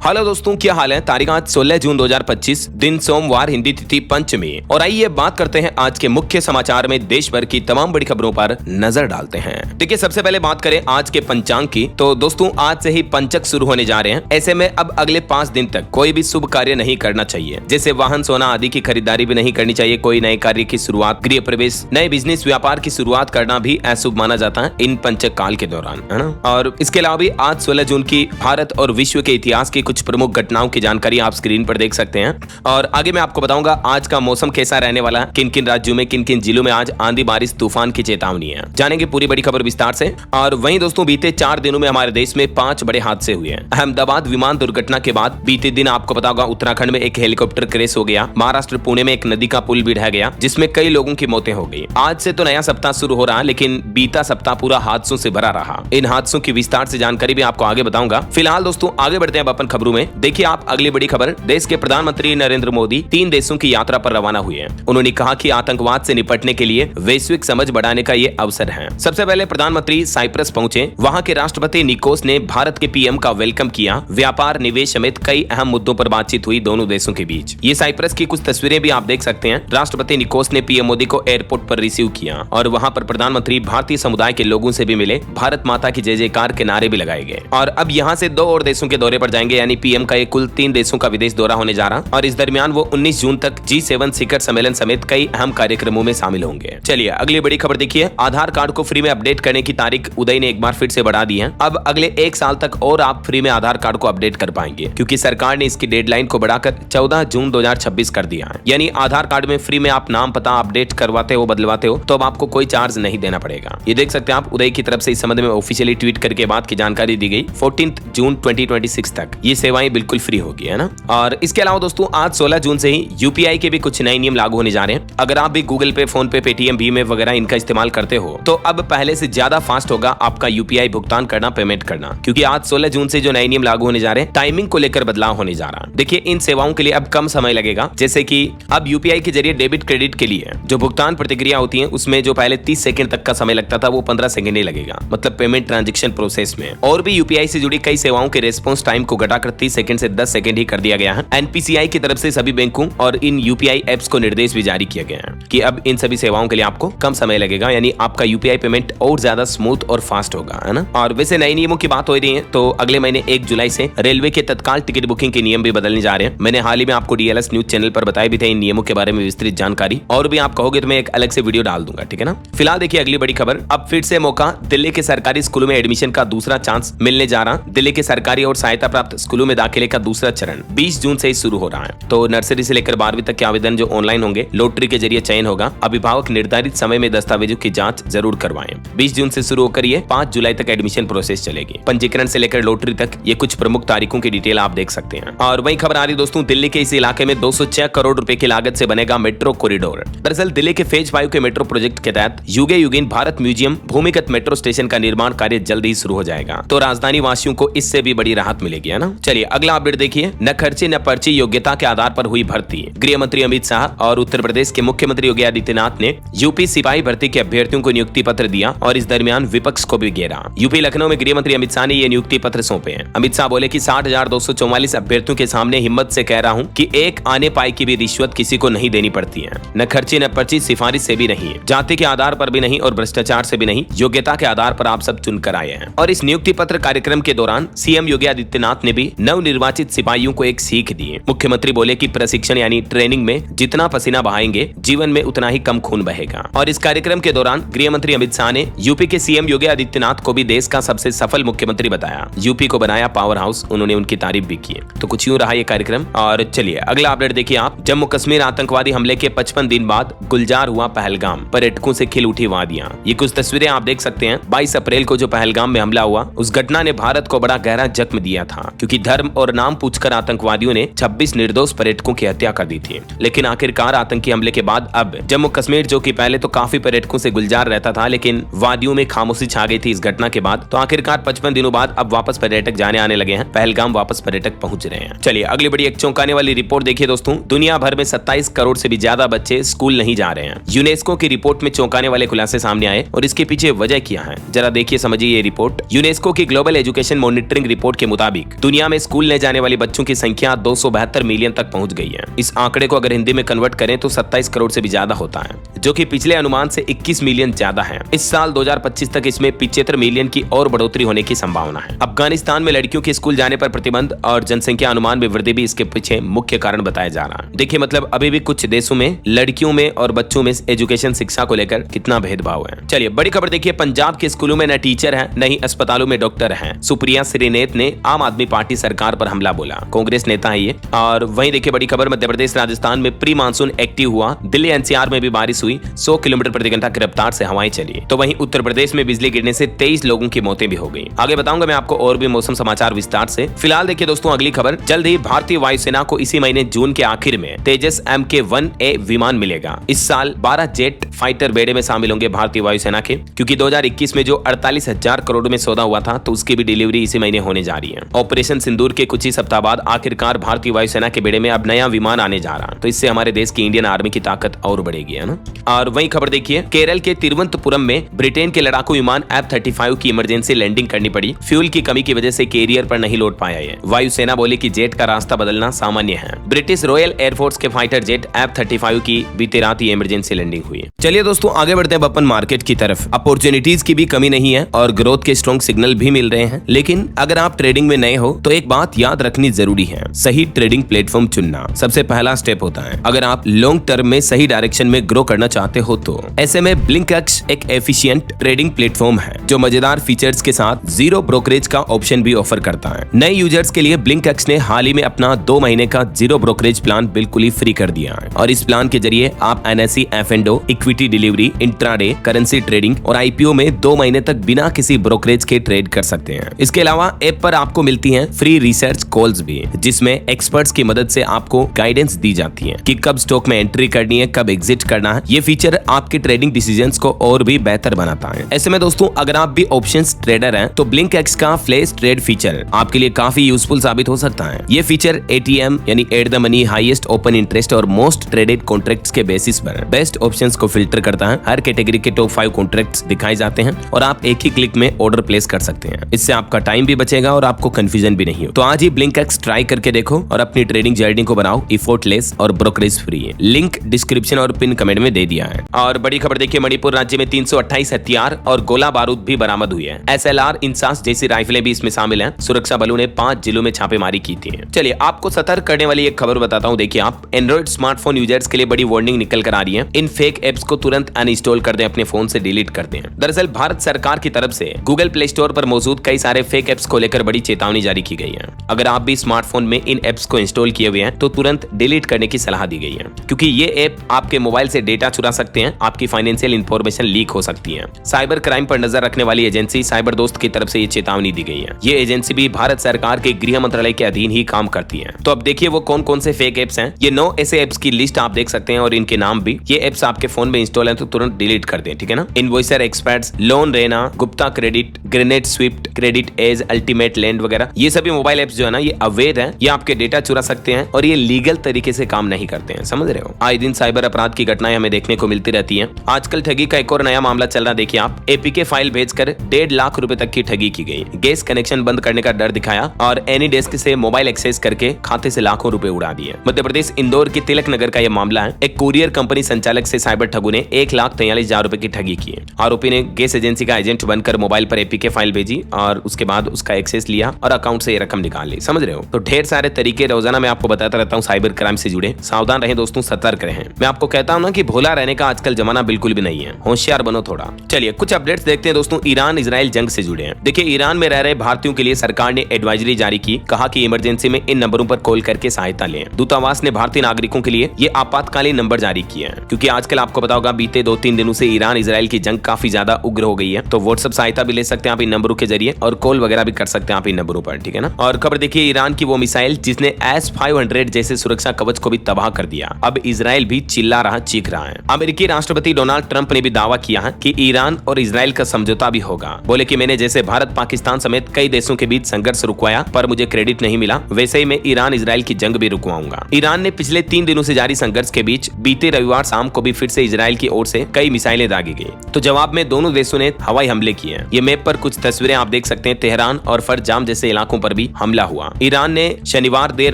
Hello दोस्तों, क्या हाल है। तारीख आज 16 जून 2025, दिन सोमवार, हिंदी तिथि पंचमी। और आइए बात करते हैं आज के मुख्य समाचार में देश भर की तमाम बड़ी खबरों पर नजर डालते हैं। देखिए, सबसे पहले बात करें आज के पंचांग की, तो दोस्तों आज से ही पंचक शुरू होने जा रहे हैं। ऐसे में अब अगले 5 दिन तक कोई भी शुभ कार्य नहीं करना चाहिए, जैसे वाहन, सोना आदि की खरीदारी भी नहीं करनी चाहिए। कोई नए कार्य की शुरुआत, गृह प्रवेश, नए बिजनेस, व्यापार की शुरुआत करना भी अशुभ माना जाता है इन पंचक काल के दौरान, है ना। और इसके अलावा भी आज 16 जून की भारत और विश्व के इतिहास की कुछ प्रमुख घटनाओं की जानकारी आप स्क्रीन पर देख सकते हैं। और आगे मैं आपको बताऊंगा आज का मौसम कैसा रहने वाला है, किन किन राज्यों में, किन किन जिलों में आज आंधी, बारिश, तूफान की चेतावनी है। जानेंगे पूरी बड़ी खबर विस्तार से। और वहीं दोस्तों, बीते 4 दिनों में हमारे देश में 5 बड़े हादसे हुए हैं। अहमदाबाद विमान दुर्घटना के बाद बीते दिन आपको पता होगा उत्तराखंड में एक हेलीकॉप्टर क्रैश हो गया। महाराष्ट्र पुणे में एक नदी का पुल भी ढह गया, जिसमें कई लोगों की मौतें हो गई। आज से तो नया सप्ताह शुरू हो रहा है, लेकिन बीता सप्ताह पूरा हादसों से भरा रहा। इन हादसों की विस्तार से जानकारी भी आपको आगे बताऊंगा। फिलहाल दोस्तों आगे बढ़ते हैं अपन खबरों में। देखिए आप अगली बड़ी खबर, देश के प्रधानमंत्री नरेंद्र मोदी 3 देशों की यात्रा पर रवाना हुए हैं। उन्होंने कहा कि आतंकवाद से निपटने के लिए वैश्विक समझ बढ़ाने का ये अवसर है। सबसे पहले प्रधानमंत्री साइप्रस पहुंचे। वहां के राष्ट्रपति निकोस ने भारत के पीएम का वेलकम किया। व्यापार, निवेश समेत कई अहम मुद्दों पर बातचीत हुई दोनों देशों के बीच। ये साइप्रस की कुछ तस्वीरें भी आप देख सकते हैं। राष्ट्रपति निकोस ने पीएम मोदी को एयरपोर्ट पर रिसीव किया और वहां पर प्रधानमंत्री भारतीय समुदाय के लोगों से भी मिले। भारत माता की जय जयकार के नारे भी लगाए गए। और अब यहाँ से 2 और देशों के दौरे पर जाएंगे, यानी पीएम का कुल 3 देशों का विदेश दौरा होने जा रहा। और इस दरमियान वो 19 जून तक G7 शिखर सम्मेलन समेत कई अहम कार्यक्रमों में शामिल होंगे। चलिए अगली बड़ी खबर देखिए। आधार कार्ड को फ्री में अपडेट करने की तारीख उदय ने एक बार फिर से बढ़ा दी है। अब अगले 1 साल तक और आप फ्री में आधार कार्ड को अपडेट कर पाएंगे, क्योंकि सरकार ने इसकी डेडलाइन को बढ़ाकर 14 जून 2026 कर दिया है। यानी आधार कार्ड में फ्री में आप नाम, पता अपडेट करवाते हो, बदलवाते हो, तो अब आपको कोई चार्ज नहीं देना पड़ेगा। ये देख सकते हैं आप, उदय की तरफ से इस संबंध में ऑफिशियली ट्वीट करके बात की जानकारी दी गई। 14 जून 2026 तक ये सेवाएं बिल्कुल फ्री होगी, है ना। और इसके अलावा दोस्तों आज 16 जून से ही यूपीआई के भी कुछ नए नियम लागू होने जा रहे हैं। अगर आप भी गूगल पे, फोन पे, पेटीएम, भीम वगैरह इनका इस्तेमाल करते हो, तो अब पहले से ज्यादा फास्ट होगा आपका यूपीआई भुगतान करना, पेमेंट करना, क्योंकि आज 16 जून से जो नए नियम लागू होने जा रहे हैं, टाइमिंग को लेकर बदलाव होने जा रहा है। देखिए इन सेवाओं के लिए अब कम समय लगेगा। जैसे कि अब यूपीआई के जरिए डेबिट क्रेडिट के लिए जो भुगतान प्रतिक्रिया होती है, उसमें जो पहले 30 सेकंड तक का समय लगता था, वो 15 सेकंड ही लगेगा, मतलब पेमेंट ट्रांजेक्शन प्रोसेस में। और भी यूपीआई से जुड़ी कई सेवाओं के रेस्पॉन्स टाइम को घटाकर 30 सेकंड से 10 सेकंड ही कर दिया गया है। एनपीसीआई की तरफ से सभी बैंकों और इन यूपीआई एप्स को निर्देश भी जारी किया गया है कि अब इन सभी सेवाओं के लिए आपको कम समय लगेगा, यानी आपका यूपीआई पेमेंट और ज्यादा स्मूथ और फास्ट होगा, है ना। और वैसे नए नियमों की बात हो रही है, तो अगले महीने 1 जुलाई से रेलवे के तत्काल टिकट बुकिंग के नियम भी बदलने जा रहे हैं। मैंने हाल ही में आपको डीएलएस न्यूज चैनल पर बताए भी थे इन नियमों के बारे में विस्तृत जानकारी, और भी आप कहोगे तो मैं एक अलग से वीडियो डाल दूंगा, ठीक है ना। फिलहाल देखिए अगली बड़ी खबर, अब फिर से मौका, दिल्ली के सरकारी स्कूलों में एडमिशन का दूसरा चांस मिलने जा रहा। दिल्ली के सरकारी और सहायता प्राप्त स्कूलों में दाखिले का दूसरा चरण 20 जून से ही शुरू हो रहा है। तो नर्सरी से लेकर 12वीं तक के आवेदन जो ऑनलाइन होंगे, लॉटरी के जरिए चयन होगा। अभिभावक निर्धारित समय में दस्तावेजों की जांच जरूर करवाएं। 20 जून से शुरू होकर ये 5 जुलाई तक एडमिशन प्रोसेस चलेगी। पंजीकरण से लेकर लॉटरी तक ये कुछ प्रमुख तारीखों की डिटेल आप देख सकते हैं। और वही खबर आ रही दोस्तों, दिल्ली के इस इलाके में 206 करोड़ रुपए की लागत से बनेगा मेट्रो कॉरिडोर। दरअसल दिल्ली के फेज 5 के मेट्रो प्रोजेक्ट के तहत युगे युगीन भारत म्यूजियम भूमिगत मेट्रो स्टेशन का निर्माण कार्य जल्द ही शुरू हो जाएगा। तो राजधानी वासियों को इससे भी बड़ी राहत मिलेगी, है ना। चलिए अगला अपडेट देखिए। न खर्चे न पर्ची, योग्यता के आधार पर हुई भर्ती। गृह मंत्री अमित शाह और उत्तर प्रदेश के मुख्यमंत्री योगी आदित्यनाथ ने यूपी सिपाही भर्ती के अभ्यर्थियों को नियुक्ति पत्र दिया और इस दरमियान विपक्ष को भी घेरा। यूपी लखनऊ में गृह मंत्री अमित शाह ने ये नियुक्ति पत्र सौंपे हैं। अमित शाह बोले कि 60,244 अभ्यर्थियों के सामने हिम्मत से कह रहा हूं कि एक आने पाई की भी रिश्वत किसी को नहीं देनी पड़ती है। न खर्ची न पर्ची, सिफारिश से भी नहीं, जाति के आधार पर भी नहीं और भ्रष्टाचार से भी नहीं, योग्यता के आधार पर आप सब चुनकर आए हैं। और इस नियुक्ति पत्र कार्यक्रम के दौरान सीएम योगी आदित्यनाथ ने भी नवनिर्वाचित सिपाहियों को एक सीख दी। मुख्यमंत्री बोले कि प्रशिक्षण यानी ट्रेनिंग में जितना पसीना बहाएंगे, जीवन में उतना ही कम खून बहेगा। और इस कार्यक्रम के दौरान गृह मंत्री अमित शाह ने यूपी के सीएम योगी आदित्यनाथ को भी देश का सबसे सफल मुख्यमंत्री बताया। यूपी को बनाया पावर हाउस, उन्होंने उनकी तारीफ भी की। तो कुछ यूं रहा ये कार्यक्रम। और चलिए अगला अपडेट देखिए आप। जम्मू कश्मीर आतंकवादी हमले के 55 दिन बाद गुलजार हुआ पहलगाम, पर्यटकों से खिल उठी वादियां। ये कुछ तस्वीरें आप देख सकते हैं। 22 अप्रैल को जो पहलगाम में हमला हुआ, उस घटना ने भारत को बड़ा गहरा जख्म दिया था, क्योंकि धर्म और नाम पूछकर आतंकवादियों ने 26 निर्दोष पर्यटकों की हत्या कर दी थी। लेकिन आखिरकार आतंकी हमले के बाद अब जम्मू कश्मीर, जो कि पहले तो काफी पर्यटकों से गुलजार रहता था, लेकिन वादियों में खामोशी छा गई थी इस घटना के बाद, तो आखिरकार 55 दिनों बाद अब वापस पर्यटक जाने आने लगे हैं। पहलगाम वापस पर्यटक पहुंच रहे हैं। चलिए अगली बड़ी एक चौंकाने वाली रिपोर्ट देखिए दोस्तों। दुनिया भर में 27 करोड़ से भी ज्यादा बच्चे स्कूल नहीं जा रहे हैं। यूनेस्को की रिपोर्ट में चौंकाने वाले खुलासे सामने आए और इसके पीछे वजह क्या है, जरा देखिए समझिए ये रिपोर्ट। यूनेस्को की ग्लोबल एजुकेशन मॉनिटरिंग रिपोर्ट के मुताबिक दुनिया में में स्कूल ले जाने वाले बच्चों की संख्या 272 मिलियन तक पहुंच गई है। इस आंकड़े को अगर हिंदी में कन्वर्ट करें तो 27 करोड़ से भी ज्यादा होता है, जो कि पिछले अनुमान से 21 मिलियन ज्यादा है। इस साल 2025 तक इसमें 75 मिलियन की और बढ़ोतरी होने की संभावना है। अफगानिस्तान में लड़कियों के स्कूल जाने पर प्रतिबंध और जनसंख्या अनुमान में वृद्धि भी इसके पीछे मुख्य कारण बताया जा रहा है। देखिए मतलब अभी भी कुछ देशों में लड़कियों में और बच्चों में एजुकेशन शिक्षा को लेकर कितना भेदभाव है। चलिए बड़ी खबर देखिए, पंजाब के स्कूलों में न टीचर है न ही अस्पतालों में डॉक्टर है। सुप्रिया श्रीनेत ने आम आदमी पार्टी सरकार पर हमला बोला। कांग्रेस नेता है ये। और वहीं देखिए बड़ी खबर, मध्य प्रदेश राजस्थान में प्री मानसून एक्टिव हुआ। दिल्ली एनसीआर में भी बारिश हुई। 100 किलोमीटर प्रति घंटा की रफ्तार से हवाएं चली। तो वहीं उत्तर प्रदेश में बिजली गिरने से 23 लोगों की मौतें भी हो गई। आगे बताऊंगा मैं आपको और भी मौसम समाचार विस्तार से। फिलहाल देखिए दोस्तों अगली खबर, जल्द ही भारतीय वायुसेना को इसी महीने जून के आखिर में तेजस MK-1A विमान मिलेगा। इस साल 12 जेट फाइटर बेड़े में शामिल होंगे भारतीय वायुसेना के, क्योंकि 2021 में जो 48,000 करोड़ में सौदा हुआ था तो उसकी भी डिलीवरी इसी महीने होने जा रही है। ऑपरेशन सिंदूर के कुछ ही सप्ताह बाद आखिरकार भारतीय वायुसेना के बेड़े में अब नया विमान आने जा रहा है। तो इससे हमारे देश की इंडियन आर्मी की ताकत और बढ़ेगी, है ना। और वही खबर देखिए, केरल के तिरुवनंतपुरम में ब्रिटेन के लड़ाकू विमान F-35 की इमरजेंसी लैंडिंग करनी पड़ी। फ्यूल की कमी की वजह से कैरियर पर नहीं लौट पाया है। वायुसेना बोले कि जेट का रास्ता बदलना सामान्य है। ब्रिटिश रॉयल एयरफोर्स के फाइटर जेट F-35 की बीते रात ही इमरजेंसी लैंडिंग हुई। चलिए दोस्तों आगे बढ़ते हैं अपन मार्केट की तरफ। अपॉर्चुनिटीज की भी कमी नहीं है और ग्रोथ के स्ट्रॉन्ग सिग्नल भी मिल रहे हैं। लेकिन अगर आप ट्रेडिंग में नए हो तो एक बात याद रखनी जरूरी है, सही ट्रेडिंग प्लेटफॉर्म चुनना सबसे पहला स्टेप होता है। अगर आप लॉन्ग टर्म में सही डायरेक्शन में ग्रो करना चाहते हो तो ऐसे में ब्लिंकएक्स एक एफिशिएंट ट्रेडिंग प्लेटफॉर्म है जो मजेदार फीचर्स के साथ जीरो ब्रोकरेज का ऑप्शन भी ऑफर करता है। नए यूजर्स के लिए ब्लिंकएक्स ने हाल ही में अपना 2 महीने का जीरो ब्रोकरेज प्लान बिल्कुल ही फ्री कर दिया है। और इस प्लान के जरिए आप NSE F&O, equity delivery, intraday, currency trading और IPO में 2 महीने तक बिना किसी ब्रोकरेज के ट्रेड कर सकते हैं। इसके अलावा ऐप पर आपको मिलती हैं फ्री रिसर्च कॉल्स भी, जिसमें एक्सपर्ट्स की मदद से आपको गाइडेंस दी जाती है कि कब स्टॉक में एंट्री करनी है, कब एग्जिट करना है। ये फीचर आपके ट्रेडिंग डिसीजंस को और भी बेहतर बनाता है। ऐसे में दोस्तों अगर आप भी ऑप्शंस ट्रेडर हैं तो ब्लिंकएक्स का फ्लैश ट्रेड फीचर आपके लिए काफी यूजफुल साबित हो सकता है। ये फीचर ATM यानी at the money, highest open interest और मोस्ट ट्रेडेड कॉन्ट्रैक्ट्स के बेसिस पर बेस्ट ऑप्शंस को फिल्टर करता है। हर कैटेगरी के टॉप 5 कॉन्ट्रैक्ट्स दिखाए जाते हैं और आप एक ही क्लिक में ऑर्डर प्लेस कर सकते हैं। इससे आपका टाइम भी बचेगा और आपको कंफ्यूजन भी नहीं हो। तो आज ही ब्लिंकएक्स ट्राई करके देखो और अपनी ट्रेडिंग जर्नी को बनाओ एफर्टलेस और ब्रोकरेज फ्री। लिंक डिस्क्रिप्शन और पिन कमेंट में दे दिया है। और बड़ी खबर देखिए, मणिपुर राज्य में 328 हथियार और गोला बारूद भी बरामद हुई है। SLR, इंसास जैसी राइफलें भी इसमें शामिल हैं। सुरक्षा बलों ने 5 जिलों में छापेमारी की थी। चलिए आपको सतर्क करने वाली एक खबर बताता हूँ। देखिए आप एंड्रॉइड स्मार्टफोन यूजर्स के लिए बड़ी वार्निंग निकल कर आ रही है। इन फेक एप्स को तुरंत अनइंस्टॉल कर दें, अपने फोन से डिलीट कर दें। दरअसल भारत सरकार की तरफ से गूगल प्ले स्टोर पर मौजूद कई सारे फेक एप्स को लेकर बड़ी चेतावनी जारी की गई है। अगर आप भी स्मार्टफोन में इन एप्स को इंस्टॉल किए हुए हैं तो तुरंत डिलीट करने की सलाह दी गई है, क्योंकि ये ऐप आपके मोबाइल से डेटा चुरा सकते हैं, आपकी फाइनेंशियल इंफॉर्मेशन लीक हो सकती है। साइबर क्राइम पर नजर रखने वाली एजेंसी साइबर दोस्त की तरफ से ये चेतावनी दी गई है। ये एजेंसी भी भारत सरकार के गृह मंत्रालय के अधीन ही काम करती है। तो अब देखिए वो कौन कौन से फेक एप्स हैं। ये 9 ऐसे एप्स की लिस्ट आप देख सकते हैं और इनके नाम भी। ये एप्स आपके फोन में इंस्टॉल है तो तुरंत डिलीट कर दें, ठीक है ना। इनवॉइसर एक्सपर्ट्स, लोन रेना, Gupta credit, grenade swift, credit edge, ultimate land वगैरह, ये सभी मोबाइल एप्स जो है ना ये अवैध है। ये आपके डेटा चुरा सकते हैं और ये लीगल तरीके से काम नहीं करते हैं, समझ रहे हो। आए दिन साइबर अपराध की घटनाएं हमें देखने को मिलती रहती हैं। आजकल ठगी का एक और नया मामला चल रहा। देखिए आप APK फाइल भेजकर 1.5 लाख रुपए तक की ठगी की गई। गैस कनेक्शन बंद करने का डर दिखाया और एनी डेस्क से मोबाइल एक्सेस करके खाते से लाखों रुपए उड़ा दिए। मध्य प्रदेश इंदौर के तिलक नगर का यह मामला है। एक कुरियर कंपनी संचालक से साइबर ठगों ने 1,43,000 रुपए की ठगी की। आरोपी ने गैस एजेंसी का एजेंट बनकर मोबाइल पर APK फाइल भेजी और उसके बाद उसका एक्सेस लिया और अकाउंट से ये रकम निकाल ली, समझ रहे हो। तो ढेर सारे तरीके रोजाना मैं आपको बताता रहता हूँ साइबर क्राइम से जुड़े। सावधान रहें दोस्तों, सतर्क रहें। मैं आपको कहता हूँ ना कि भोला रहने का आजकल जमाना बिल्कुल भी नहीं है, होशियार बनो थोड़ा। चलिए कुछ अपडेट्स देखते हैं दोस्तों। ईरान इजराइल जंग से जुड़े हैं। देखिए ईरान में रह रहे भारतीयों के लिए सरकार ने एडवाइजरी जारी की। कहा कि इमरजेंसी में इन नंबरों पर कॉल करके सहायता लें। दूतावास ने भारतीय नागरिकों के लिए ये आपातकालीन नंबर जारी किए हैं, क्योंकि आजकल आपको पता होगा बीते 2-3 दिनों से ईरान इजराइल की जंग काफी ज्यादा उग्र हो गई है। तो व्हाट्सएप सहायता भी ले सकते हैं आप इन नंबरों के जरिए और कॉल वगैरह भी कर सकते हैं आप इन नंबरों पर, ठीक है ना। और खबर देखिए, ईरान की वो मिसाइल जिसने S-500 जैसे सुरक्षा कवच को भी तबाह कर दिया। अब इजराइल भी चिल्ला रहा, चीख रहा है। अमेरिकी राष्ट्रपति डोनाल्ड ट्रंप ने भी दावा किया है कि ईरान और इजराइल का समझौता भी होगा। बोले कि मैंने जैसे भारत पाकिस्तान समेत कई देशों के बीच संघर्ष रुकवाया पर मुझे क्रेडिट नहीं मिला, वैसे ही मैं ईरान इजराइल की जंग भी रुकवाऊंगा। ईरान ने पिछले 3 दिनों से जारी संघर्ष के बीच बीते रविवार शाम को भी फिर से इजराइल की ओर से कई मिसाइलें दागी गई। तो जवाब में दोनों देशों ने हवाई हमले किए। ये मैप पर कुछ तस्वीरें आप देख सकते हैं। तेहरान और फरजाम जैसे इलाकों पर भी आतंकवादी हमला हुआ। ईरान ने शनिवार देर